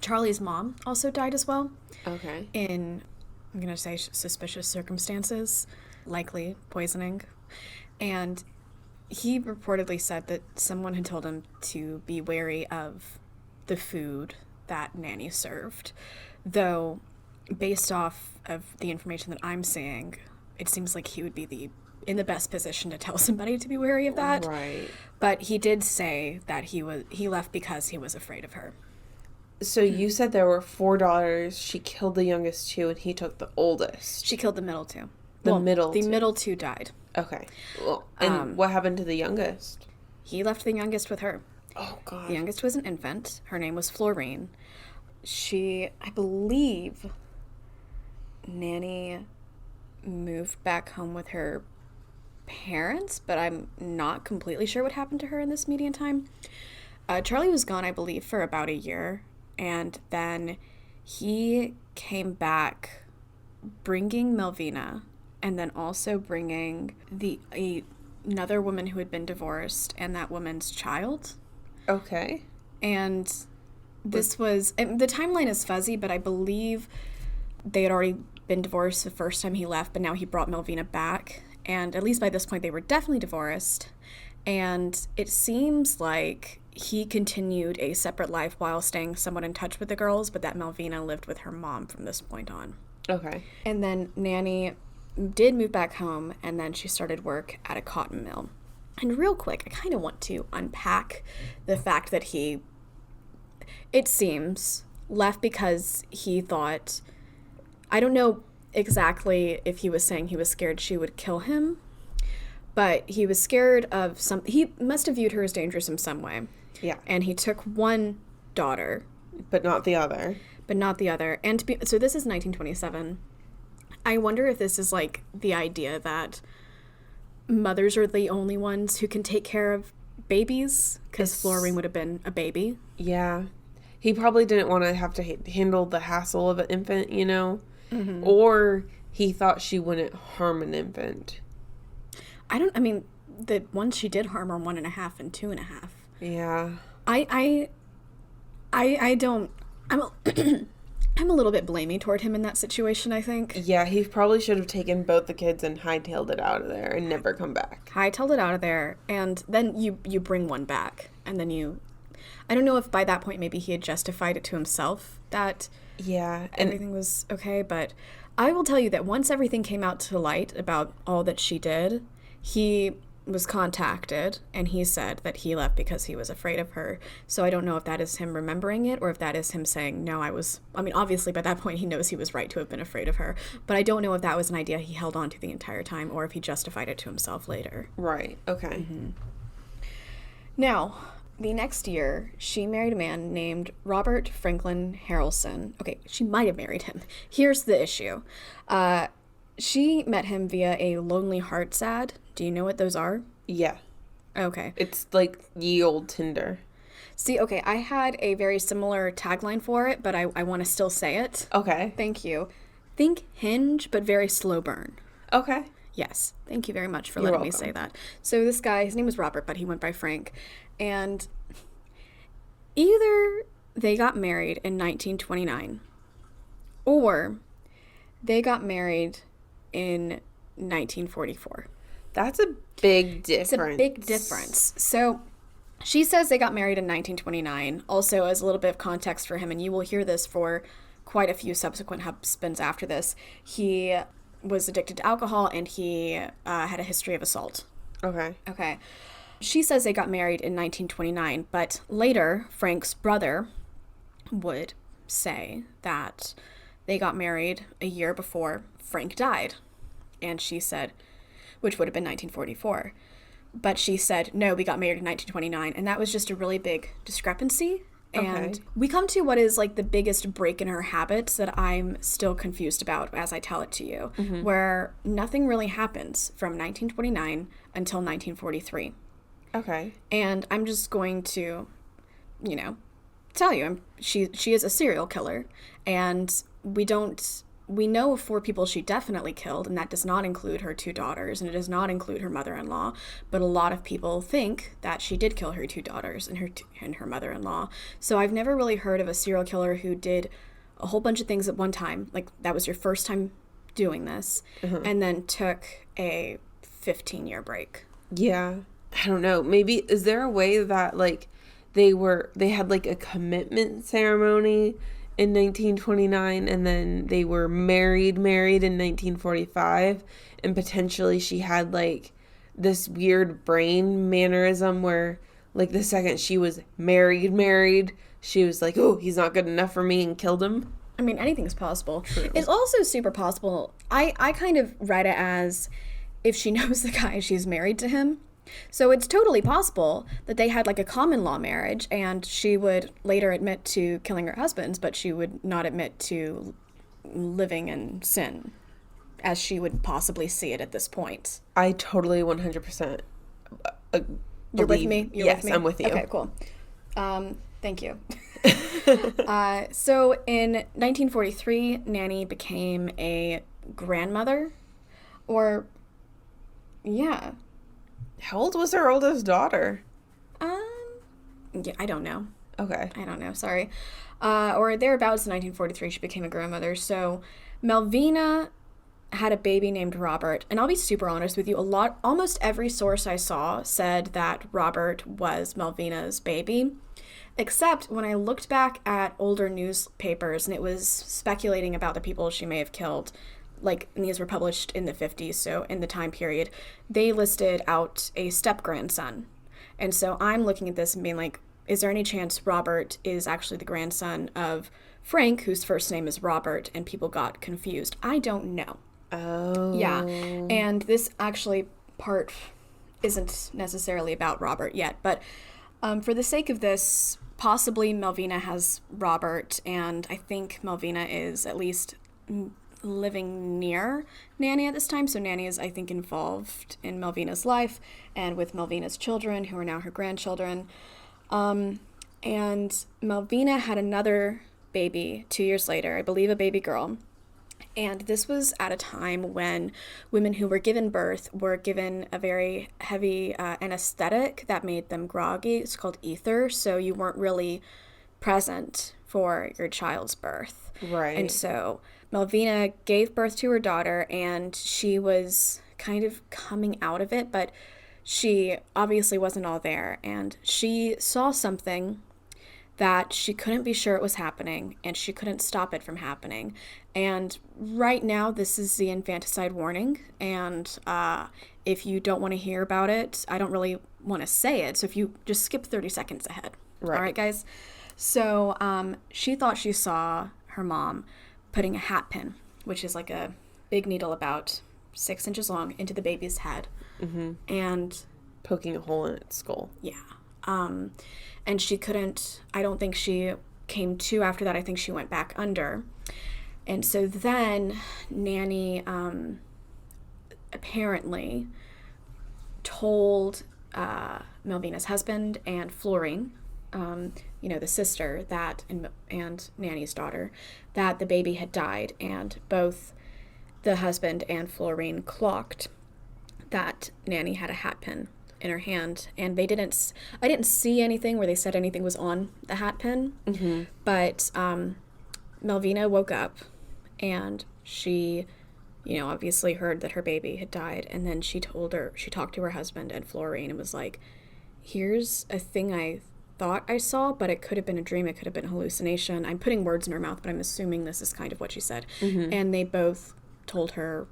Charlie's mom also died as well. Okay. In, I'm going to say, suspicious circumstances, likely poisoning. And he reportedly said that someone had told him to be wary of the food that Nannie served. Though, based off of the information that I'm seeing, it seems like he would be in the best position to tell somebody to be wary of that. Right. But he did say that he left because he was afraid of her. So you said there were 4 daughters. She killed the youngest 2, and he took the oldest. She killed the middle 2. The middle 2 died. Okay. Well, and what happened to the youngest? He left the youngest with her. Oh, God. The youngest was an infant. Her name was Florine. I believe, Nannie moved back home with her parents, but I'm not completely sure what happened to her in this median time. Charlie was gone, I believe, for about a year, and then he came back bringing Melvina, and then also bringing another woman who had been divorced and that woman's child. Okay. And the timeline is fuzzy, but I believe they had already been divorced the first time he left, but now he brought Melvina back. And at least by this point, they were definitely divorced. And it seems like he continued a separate life while staying somewhat in touch with the girls, but that Melvina lived with her mom from this point on. Okay. And then Nannie did move back home, and then she started work at a cotton mill. And real quick, I kind of want to unpack the fact that he it seems, left because he thought, I don't know exactly if he was saying he was scared she would kill him, but he was scared of he must have viewed her as dangerous in some way. Yeah. And he took one daughter. But not the other. And so this is 1927. I wonder if this is like the idea that mothers are the only ones who can take care of babies, because Florine would have been a baby. Yeah. He probably didn't want to have to handle the hassle of an infant, you know? Mm-hmm. Or he thought she wouldn't harm an infant. The ones she did harm are 1.5 and 2.5. Yeah. I don't, I'm a little bit blamey toward him in that situation, I think. Yeah, he probably should have taken both the kids and hightailed it out of there and never come back. Hightailed it out of there, and then you bring one back, and then I don't know if by that point maybe he had justified it to himself that everything was okay, but I will tell you that once everything came out to light about all that she did, he was contacted, and he said that he left because he was afraid of her. So I don't know if that is him remembering it, or if that is him saying, no, obviously by that point he knows he was right to have been afraid of her, but I don't know if that was an idea he held on to the entire time, or if he justified it to himself later. Right, okay. Mm-hmm. Now, the next year, she married a man named Robert Franklin Harrelson. Okay, she might have married him. Here's the issue. She met him via a Lonely Hearts ad. Do you know what those are? Yeah. Okay. It's like ye old Tinder. See, okay, I had a very similar tagline for it, but I want to still say it. Okay. Thank you. Think Hinge, but very slow burn. Okay. Yes. Thank you very much for letting me say that. So this guy, his name was Robert, but he went by Frank. And either they got married in 1929 or they got married in 1944. That's a big difference. It's a big difference. So she says they got married in 1929. Also, as a little bit of context for him, and you will hear this for quite a few subsequent husbands after this, he was addicted to alcohol, and he had a history of assault. Okay. She says they got married in 1929, but later, Frank's brother would say that they got married a year before Frank died. And she said, which would have been 1944. But she said, no, we got married in 1929. And that was just a really big discrepancy. And we come to what is like the biggest break in her habits that I'm still confused about as I tell it to you, where nothing really happens from 1929 until 1943. Okay. And I'm just going to, tell you, she is a serial killer, and we know of 4 people she definitely killed, and that does not include her 2 daughters, and it does not include her mother-in-law, but a lot of people think that she did kill her 2 daughters and her mother-in-law. So I've never really heard of a serial killer who did a whole bunch of things at one time, like that was your first time doing this, and then took a 15-year break. Yeah. I don't know. Maybe, is there a way that, like, they had, like, a commitment ceremony in 1929, and then they were married in 1945, and potentially she had, like, this weird brain mannerism where, like, the second she was married, she was like, oh, he's not good enough for me, and killed him? I mean, anything's possible. True. It's also super possible. I kind of read it as if she knows the guy, she's married to him. So it's totally possible that they had like a common law marriage, and she would later admit to killing her husbands, but she would not admit to living in sin as she would possibly see it at this point. I totally 100% You're with me? Yes, I'm with you. Okay, cool. Thank you. So in 1943, Nannie became a grandmother, yeah. How old was her oldest daughter? Yeah, I don't know. Okay. I don't know, sorry. Or thereabouts in 1943, she became a grandmother. So Melvina had a baby named Robert. And I'll be super honest with you, almost every source I saw said that Robert was Melvina's baby. Except when I looked back at older newspapers, and it was speculating about the people she may have killed, like, and these were published in the 50s, so in the time period, they listed out a step-grandson. And so I'm looking at this and being like, is there any chance Robert is actually the grandson of Frank, whose first name is Robert, and people got confused? I don't know. Oh. Yeah. And this actually part isn't necessarily about Robert yet, but for the sake of this, possibly Melvina has Robert, and I think Melvina is at least living near Nannie at this time. So Nannie is, I think, involved in Melvina's life and with Melvina's children, who are now her grandchildren. And Melvina had another baby 2 years later, I believe a baby girl. And this was at a time when women who were given birth were given a very heavy anesthetic that made them groggy. It's called ether. So you weren't really present for your child's birth. Right. And so Melvina gave birth to her daughter, and she was kind of coming out of it, but she obviously wasn't all there. And she saw something that she couldn't be sure it was happening, and she couldn't stop it from happening. And right now, this is the infanticide warning, and if you don't want to hear about it, I don't really want to say it, so if you just skip 30 seconds ahead. Right. All right, guys? So she thought she saw her mom putting a hat pin, which is like a big needle about 6 inches long, into the baby's head. Mm-hmm. And poking a hole in its skull. Yeah. And she couldn't, I don't think she came to after that. I think she went back under. And so then Nannie apparently told Melvina's husband and Florine, the sister, that and Nannie's daughter, that the baby had died. And both the husband and Florine clocked that Nannie had a hat pin in her hand, and I didn't see anything where they said anything was on the hat pin, mm-hmm. but Melvina woke up, and she, obviously heard that her baby had died, and then she talked to her husband and Florine and was like, here's a thing I thought I saw, but it could have been a dream, it could have been a hallucination. I'm putting words in her mouth, but I'm assuming this is kind of what she said. Mm-hmm. And they both told her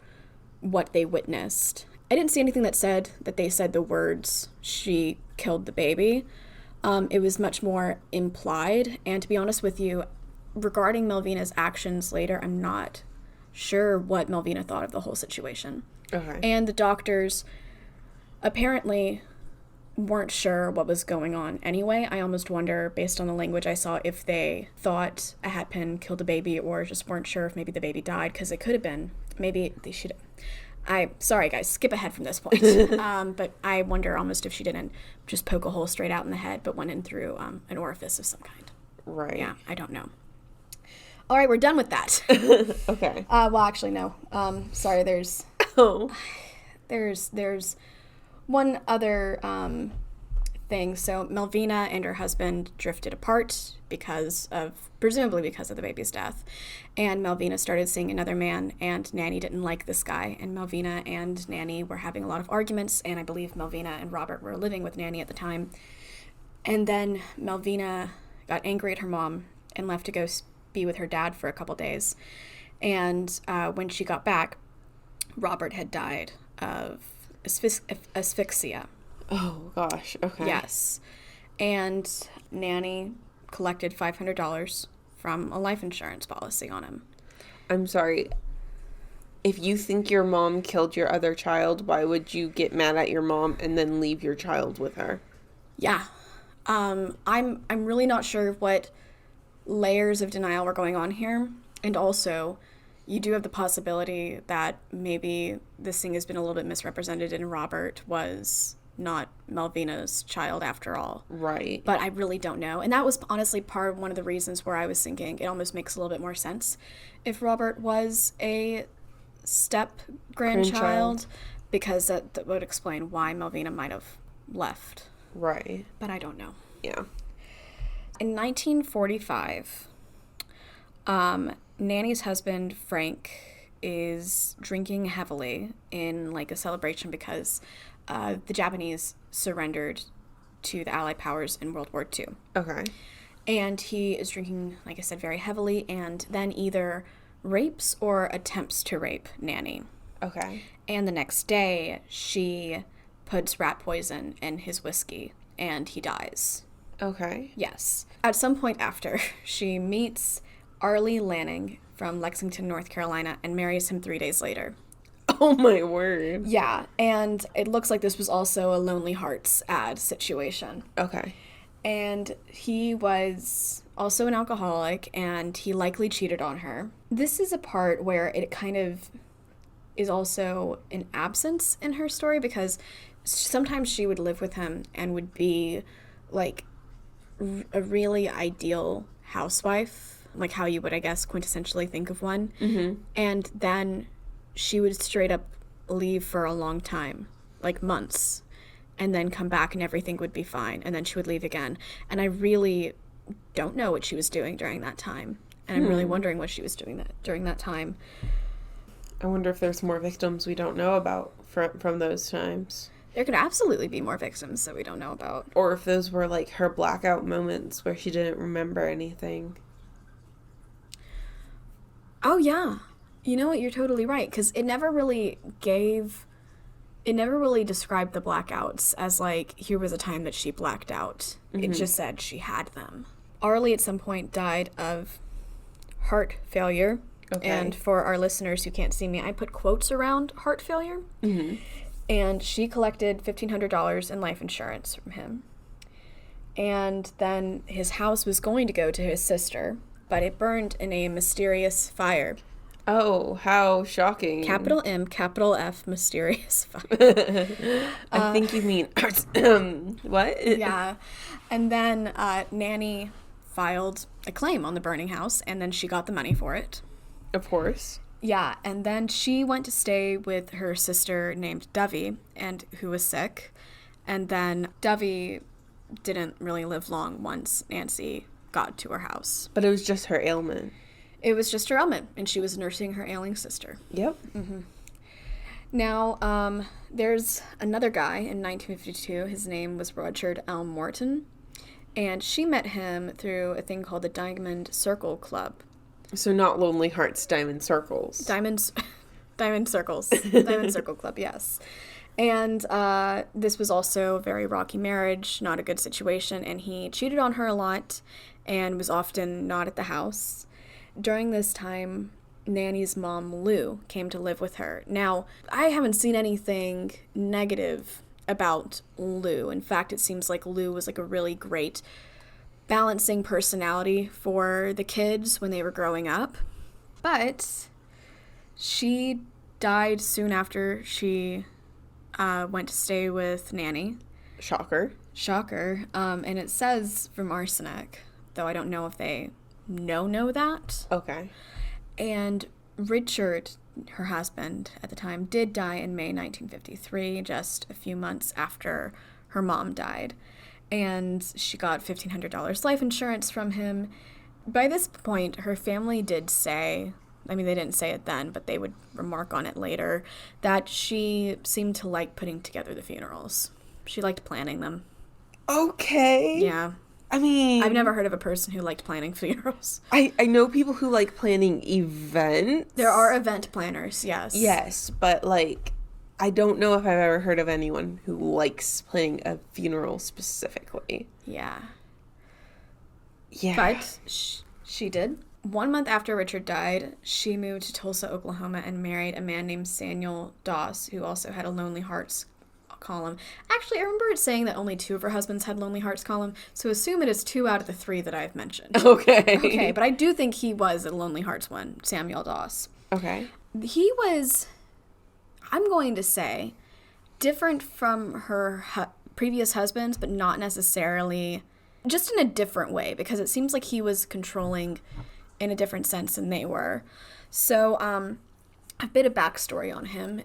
what they witnessed. I didn't see anything that said that they said the words, she killed the baby. It was much more implied. And to be honest with you, regarding Melvina's actions later, I'm not sure what Melvina thought of the whole situation. Okay. And the doctors apparently weren't sure what was going on anyway. I almost wonder, based on the language I saw, if they thought a hat pin killed a baby or just weren't sure if maybe the baby died, because it could have been. Maybe they should... sorry guys, skip ahead from this point. But I wonder almost if she didn't just poke a hole straight out in the head, but went in through an orifice of some kind. Right. Yeah, I don't know. All right, we're done with that. Okay. Well, actually, no. Sorry, there's one other thing. So Melvina and her husband drifted apart presumably because of the baby's death. And Melvina started seeing another man, and Nannie didn't like this guy. And Melvina and Nannie were having a lot of arguments, and I believe Melvina and Robert were living with Nannie at the time. And then Melvina got angry at her mom and left to go be with her dad for a couple days. And when she got back, Robert had died of asphyxia. Oh, gosh. Okay. Yes. And Nannie collected $500 from a life insurance policy on him. I'm sorry. If you think your mom killed your other child, why would you get mad at your mom and then leave your child with her? Yeah. I'm really not sure what layers of denial were going on here. And also, you do have the possibility that maybe this thing has been a little bit misrepresented and Robert was not Melvina's child after all. Right. But I really don't know. And that was honestly one of the reasons where I was thinking it almost makes a little bit more sense if Robert was a step-grandchild, because that would explain why Melvina might have left. Right. But I don't know. Yeah. In 1945, Nannie's husband, Frank, is drinking heavily in like a celebration because the Japanese surrendered to the Allied powers in World War II. Okay. And he is drinking, like I said, very heavily, and then either rapes or attempts to rape Nannie. Okay. And the next day, she puts rat poison in his whiskey, and he dies. Okay. Yes. At some point after, she meets Arlie Lanning from Lexington, North Carolina, and marries him 3 days later. Oh, my word. Yeah, and it looks like this was also a Lonely Hearts ad situation. Okay. And he was also an alcoholic, and he likely cheated on her. This is a part where it kind of is also an absence in her story, because sometimes she would live with him and would be like a really ideal housewife, like how you would, I guess, quintessentially think of one. Mm-hmm. And then she would straight up leave for a long time, like months, and then come back and everything would be fine. And then she would leave again. And I really don't know what she was doing during that time. And I'm really wondering what she was doing during that time. I wonder if there's more victims we don't know about from those times. There could absolutely be more victims that we don't know about. Or if those were, like, her blackout moments where she didn't remember anything. Oh, yeah. You know what? You're totally right. Because it never really described the blackouts as, like, here was a time that she blacked out. Mm-hmm. It just said she had them. Arlie at some point died of heart failure. Okay. And for our listeners who can't see me, I put quotes around heart failure. Mm-hmm. And she collected $1,500 in life insurance from him. And then his house was going to go to his sister, but it burned in a mysterious fire. Oh, how shocking. Capital M, capital F, mysterious fire. I think you mean... what? Yeah. And then Nannie filed a claim on the burning house, and then she got the money for it. Of course. Yeah, and then she went to stay with her sister named Dovey, and who was sick. And then Dovey didn't really live long once Nancy got to her house. But it was just her ailment. It was just her ailment, and she was nursing her ailing sister. Yep. Mm-hmm. Now, there's another guy in 1952. His name was Richard L. Morton, and she met him through a thing called the Diamond Circle Club. So not Lonely Hearts, Diamond Circles. Diamond Circles. Diamond Circle Club, yes. And this was also a very rocky marriage, not a good situation, and he cheated on her a lot and was often not at the house. During this time, Nannie's mom, Lou, came to live with her. Now, I haven't seen anything negative about Lou. In fact, it seems like Lou was like a really great balancing personality for the kids when they were growing up. But she died soon after she went to stay with Nannie. Shocker. And it says from arsenic, though I don't know if they know that. Okay. And Richard, her husband at the time, did die in May 1953, just a few months after her mom died. And she got $1,500 life insurance from him. By this point, her family did say, I mean, they didn't say it then, but they would remark on it later, that she seemed to like putting together the funerals. She liked planning them. Okay. Yeah. I mean... I've never heard of a person who liked planning funerals. I know people who like planning events. There are event planners, yes. Yes, but like... I don't know if I've ever heard of anyone who likes planning a funeral specifically. Yeah. Yeah. But she did. 1 month after Richard died, she moved to Tulsa, Oklahoma, and married a man named Nannie Doss, who also had a Lonely Hearts column. Actually, I remember it saying that only 2 of her husbands had Lonely Hearts column, so assume it is 2 out of the 3 that I've mentioned. Okay, but I do think he was a Lonely Hearts one, Samuel Doss. Okay. He was... I'm going to say, different from her previous husbands, but not necessarily, just in a different way, because it seems like he was controlling in a different sense than they were. So, a bit of backstory on him.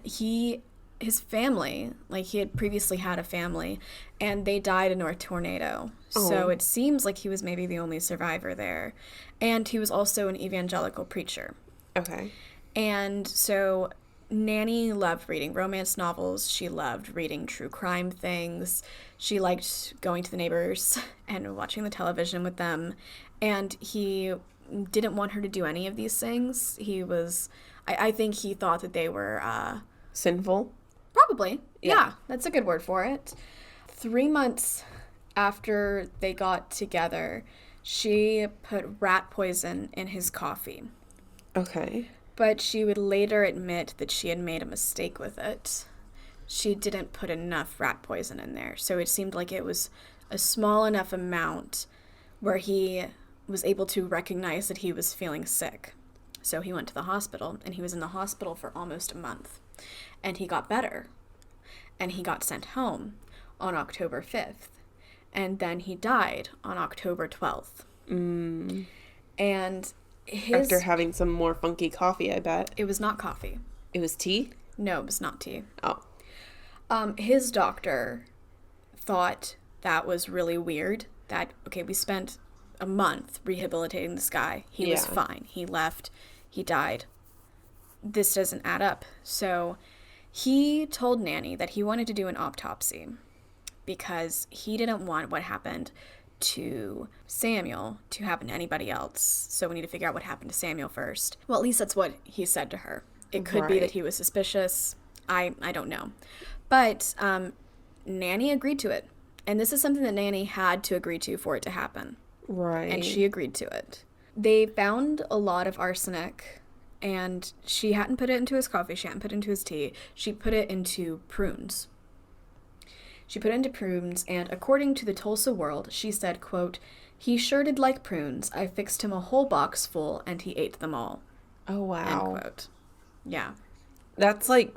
His family, like he had previously had a family, and they died in a tornado. Oh. So it seems like he was maybe the only survivor there. And he was also an evangelical preacher. Okay. And so... Nannie loved reading romance novels. She loved reading true crime things. She liked going to the neighbors and watching the television with them. And he didn't want her to do any of these things. He was, I think he thought that they were... sinful? Probably. Yeah, that's a good word for it. 3 months after they got together, she put rat poison in his coffee. Okay. But she would later admit that she had made a mistake with it. She didn't put enough rat poison in there. So it seemed like it was a small enough amount where he was able to recognize that he was feeling sick. So he went to the hospital, and he was in the hospital for almost a month. And he got better. And he got sent home on October 5th. And then he died on October 12th. Mm. And after having some more funky coffee, I bet. It was not coffee. It was tea? No, it was not tea. Oh. His doctor thought that was really weird. That, okay, we spent a month rehabilitating this guy. He was fine. He left. He died. This doesn't add up. So he told Nannie that he wanted to do an autopsy because he didn't want what happened to Samuel to happen to anybody else. So we need to figure out what happened to Samuel first. Well, at least that's what he said to her. It could be that he was suspicious. I don't know. But Nannie agreed to it. And this is something that Nannie had to agree to for it to happen. Right. And she agreed to it. They found a lot of arsenic, and she hadn't put it into his coffee. She hadn't put it into his tea. She put it into prunes. She put it into prunes, and according to the Tulsa World, she said, quote, "He sure did like prunes. I fixed him a whole box full, and he ate them all." Oh, wow. End quote. Yeah. That's, like,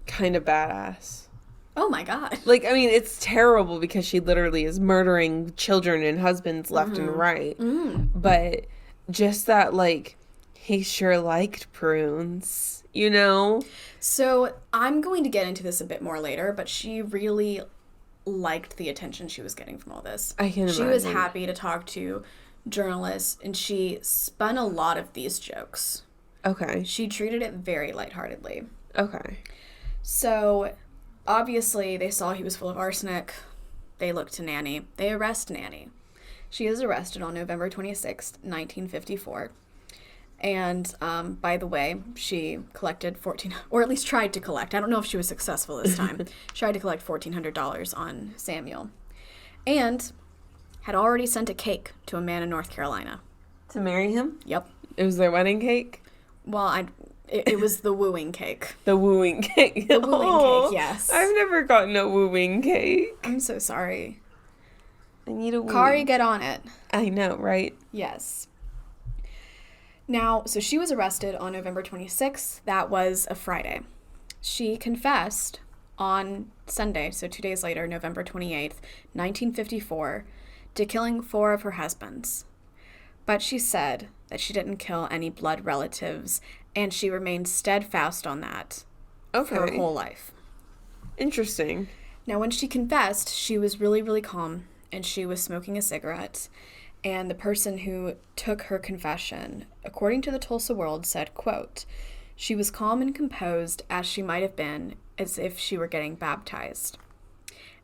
kind of badass. Oh, my God. Like, I mean, it's terrible because she literally is murdering children and husbands left and right. Mm. But just that, like, he sure liked prunes, you know? So I'm going to get into this a bit more later, but she really liked the attention she was getting from all this. I can imagine. She was happy to talk to journalists, and she spun a lot of these jokes. Okay. She treated it very lightheartedly. Okay. So, obviously, they saw he was full of arsenic. They looked to Nannie. They arrest Nannie. She is arrested on November 26th, 1954. And, by the way, she collected or at least tried to collect. I don't know if she was successful this time. She tried to collect $1,400 on Samuel. And had already sent a cake to a man in North Carolina. To marry him? Yep. It was their wedding cake? Well, it was the wooing cake. The wooing cake. The wooing cake, yes. I've never gotten a wooing cake. I'm so sorry. I need a wooing. Kari, get on it. I know, right? Yes. Now, so she was arrested on November 26th. That was a Friday. She confessed on Sunday, so 2 days later, November 28th, 1954, to killing 4 of her husbands. But she said that she didn't kill any blood relatives, and she remained steadfast on that for her whole life. Interesting. Now, when she confessed, she was really, really calm, and she was smoking a cigarette. And the person who took her confession, according to the Tulsa World, said, quote, "She was calm and composed as she might have been, as if she were getting baptized."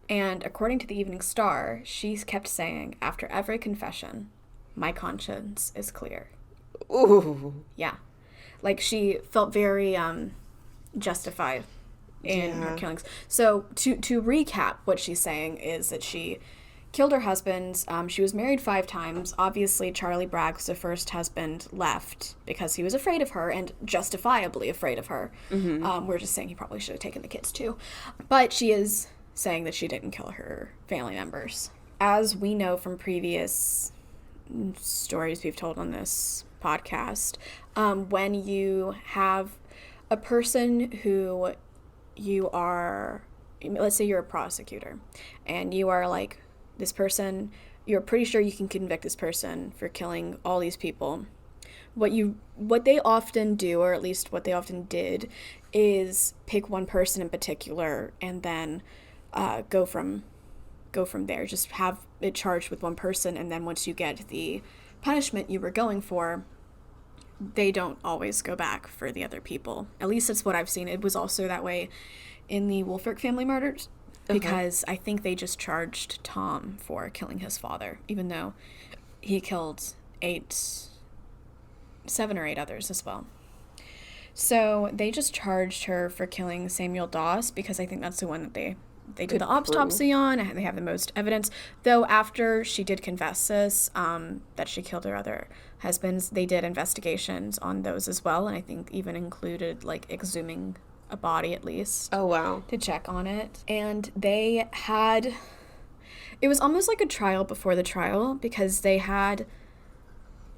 And according to the Evening Star, she kept saying, after every confession, "My conscience is clear." Ooh. Yeah. Like, she felt very justified in her killings. So, to recap, what she's saying is that she killed her husbands. She was married 5 times. Obviously, Charlie Bragg's the first husband left because he was afraid of her, and justifiably afraid of her. Mm-hmm. We're just saying he probably should have taken the kids too. But she is saying that she didn't kill her family members. As we know from previous stories we've told on this podcast, when you have a person who you are, let's say you're a prosecutor, and you are like, this person, you're pretty sure you can convict this person for killing all these people. What they often do, or at least what they often did, is pick one person in particular and then go from there. Just have it charged with one person, and then once you get the punishment you were going for, they don't always go back for the other people. At least that's what I've seen. It was also that way in the Wolfric family murders. Because I think they just charged Tom for killing his father, even though he killed 7 or 8 others as well. So they just charged her for killing Samuel Doss, because I think that's the one that they they did the autopsy on, and they have the most evidence. Though after she did confess this, that she killed her other husbands, they did investigations on those as well, and I think even included, like, exhuming a body at least. Oh, wow. To check on it. And they had... It was almost like a trial before the trial, because they had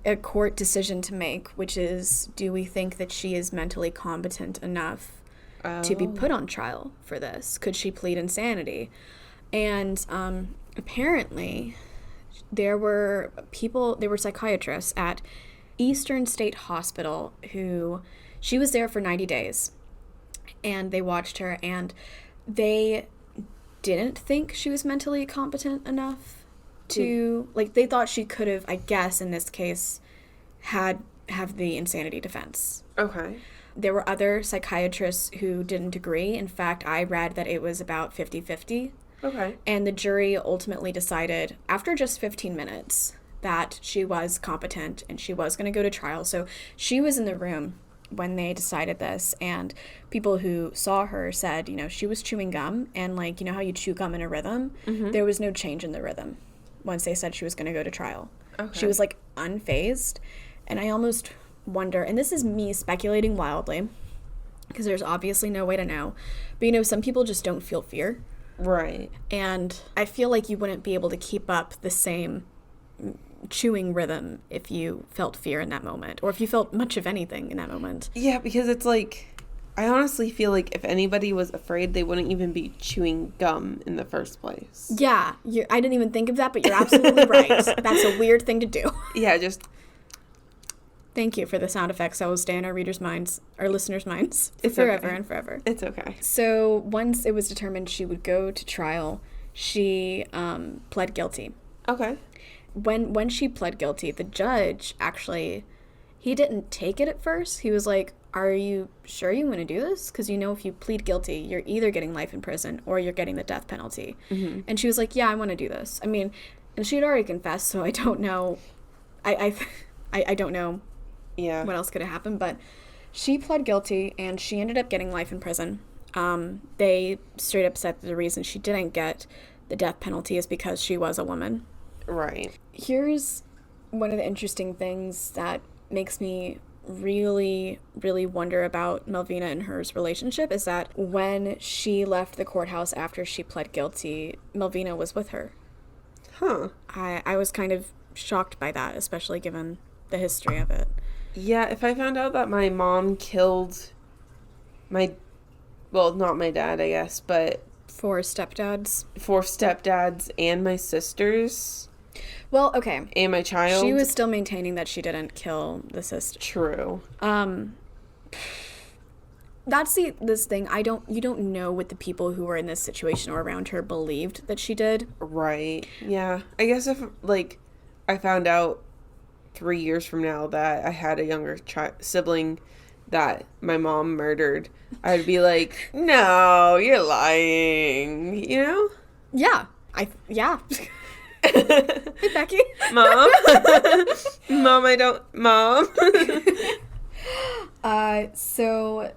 a court decision to make, which is, do we think that she is mentally competent enough to be put on trial for this? Could she plead insanity? And apparently there were psychiatrists at Eastern State Hospital who, she was there for 90 days, and they watched her, and they didn't think she was mentally competent enough to, like, they thought she could have, I guess, in this case, have the insanity defense. Okay. There were other psychiatrists who didn't agree. In fact, I read that it was about 50-50. Okay. And the jury ultimately decided, after just 15 minutes, that she was competent and she was going to go to trial. So she was in the room when they decided this, and people who saw her said, you know, she was chewing gum, and, like, you know how you chew gum in a rhythm? Mm-hmm. There was no change in the rhythm once they said she was going to go to trial. Okay. She was, like, unfazed. And I almost wonder, and this is me speculating wildly, because there's obviously no way to know, but, you know, some people just don't feel fear. Right. And I feel like you wouldn't be able to keep up the same chewing rhythm if you felt fear in that moment, or if you felt much of anything in that moment. Yeah, because it's like, I honestly feel like if anybody was afraid, they wouldn't even be chewing gum in the first place. Yeah, I didn't even think of that, but you're absolutely right. That's a weird thing to do. Yeah, just... Thank you for the sound effects that will stay in our readers' minds, our listeners' minds, forever and forever. It's okay. So once it was determined she would go to trial, she pled guilty. Okay. When she pled guilty, the judge actually, he didn't take it at first. He was like, are you sure you want to do this? Because, you know, if you plead guilty, you're either getting life in prison or you're getting the death penalty. Mm-hmm. And she was like, yeah, I want to do this. I mean, and she had already confessed, so I don't know. I don't know what else could have happened. But she pled guilty, and she ended up getting life in prison. They straight up said that the reason she didn't get the death penalty is because she was a woman. Right. Here's one of the interesting things that makes me really, really wonder about Melvina and hers relationship is that when she left the courthouse after she pled guilty, Melvina was with her. Huh. I was kind of shocked by that, especially given the history of it. Yeah, if I found out that my mom killed not my dad, I guess, but... Four stepdads and my sisters... Well, okay. And my child. She was still maintaining that she didn't kill the sister. True. That's this thing. You don't know what the people who were in this situation or around her believed that she did. Right. Yeah. I guess if, like, I found out 3 years from now that I had a younger sibling that my mom murdered, I'd be like, no, you're lying. You know? Yeah. Yeah. Hey, Becky. Mom? Mom. So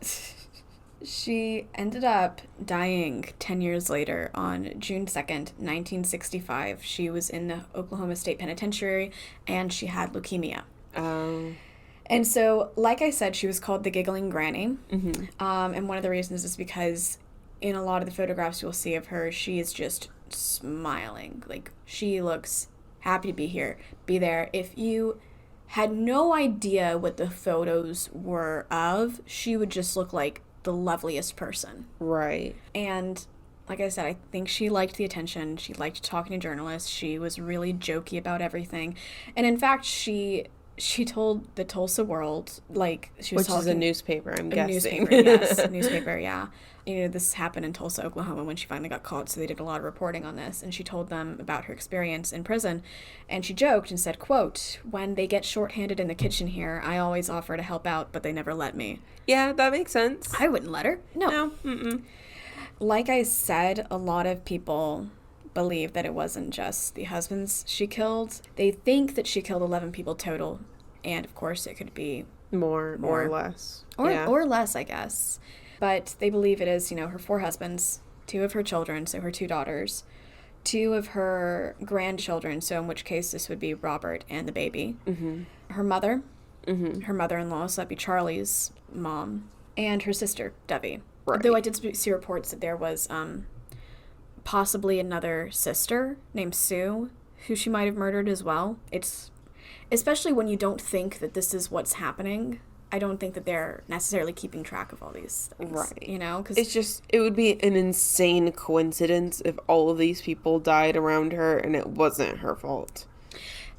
she ended up dying 10 years later on June 2nd, 1965. She was in the Oklahoma State Penitentiary, and she had leukemia. And so, like I said, she was called the Giggling Granny. Mm-hmm. And one of the reasons is because in a lot of the photographs you'll see of her, she is just smiling. Like, she looks happy to be there. If you had no idea what the photos were of, she would just look like the loveliest person. Right. And like I said, I think she liked the attention. She liked talking to journalists. She was really jokey about everything. And in fact, she told the Tulsa World, like, she was Which is a newspaper, I'm guessing. Newspaper, yes. Newspaper, yeah. You know, this happened in Tulsa, Oklahoma when she finally got caught, so they did a lot of reporting on this. And she told them about her experience in prison. And she joked and said, quote, "When they get shorthanded in the kitchen here, I always offer to help out, but they never let me." Yeah, that makes sense. I wouldn't let her. No. Mm-mm. Like I said, a lot of people believe that it wasn't just the husbands she killed. They think that she killed 11 people total. And, of course, it could be more or less. Or less, I guess. But they believe it is, you know, her 4 husbands 2 of her children, so her 2 daughters, 2 of her grandchildren, so in which case this would be Robert and the baby, her mother, her mother-in-law, so that'd be Charlie's mom, and her sister, Debbie. Right. Though I did see reports that there was possibly another sister named Sue who she might have murdered as well. It's, especially when you don't think that this is what's happening, I don't think that they're necessarily keeping track of all these things. Right. You know? 'Cause it's just, it would be an insane coincidence if all of these people died around her and it wasn't her fault.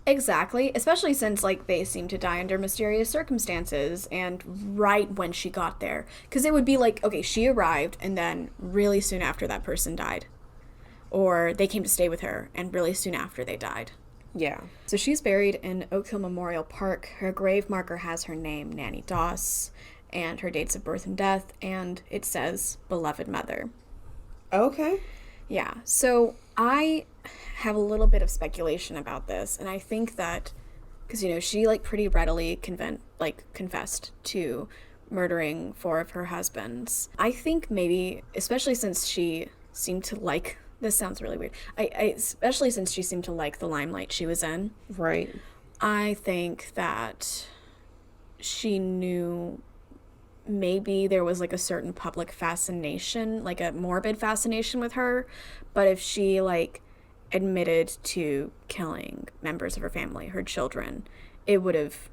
Exactly, especially since, like, they seem to die under mysterious circumstances and right when she got there. Because it would be like, okay, she arrived and then really soon after that person died. Or they came to stay with her and really soon after they died. Yeah. So she's buried in Oak Hill Memorial Park. Her grave marker has her name, Nannie Doss, and her dates of birth and death, and it says, Beloved Mother. Okay. Yeah, so I have a little bit of speculation about this, and I think that, because, you know, she, like, pretty readily confessed to murdering 4 of her husbands. I think maybe, especially since she seemed to like, this sounds really weird, especially since she seemed to like the limelight she was in. Right. I think that she knew maybe there was, like, a certain public fascination, like a morbid fascination with her, but if she, like, admitted to killing members of her family, her children, it would have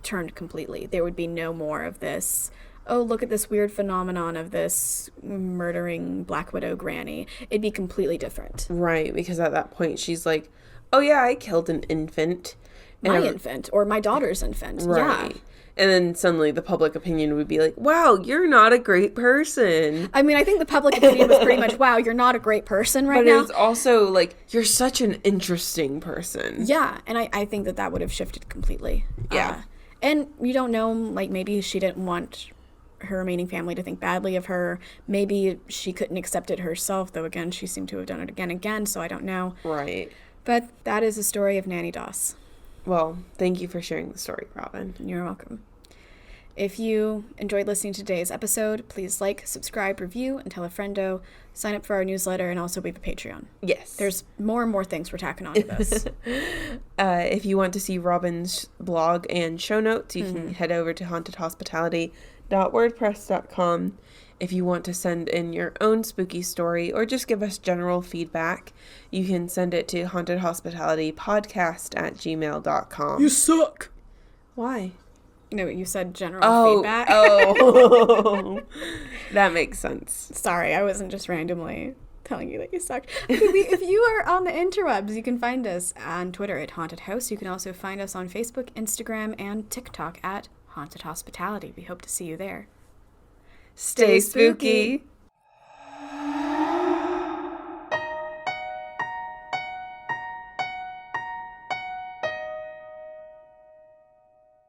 turned completely. There would be no more of this, oh, look at this weird phenomenon of this murdering Black Widow granny. It'd be completely different. Right, because at that point she's like, oh yeah, I killed an infant. My infant, or my daughter's infant. Right. Yeah. And then suddenly the public opinion would be like, wow, you're not a great person. I mean, I think the public opinion was pretty much, wow, you're not a great person right now. But it's also like, you're such an interesting person. Yeah, and I think that would have shifted completely. Yeah. And you don't know, like, maybe she didn't want her remaining family to think badly of her. Maybe she couldn't accept it herself, though, again, she seemed to have done it again, so I don't know. Right. But that is the story of Nannie Doss. Well, thank you for sharing the story, Robin. You're welcome. If you enjoyed listening to today's episode, please like, subscribe, review, and tell a friendo. Sign up for our newsletter, and also we have a Patreon. Yes. There's more and more things we're tacking on to this. If you want to see Robin's blog and show notes, you can head over to hauntedhospitality.wordpress.com. If you want to send in your own spooky story or just give us general feedback, you can send it to hauntedhospitalitypodcast@gmail.com. You suck! Why? No, you said general feedback. Oh, that makes sense. Sorry, I wasn't just randomly telling you that you sucked. Okay, if you are on the interwebs, you can find us on Twitter at Haunted House. You can also find us on Facebook, Instagram, and TikTok at Haunted Hospitality. We hope to see you there. Stay spooky.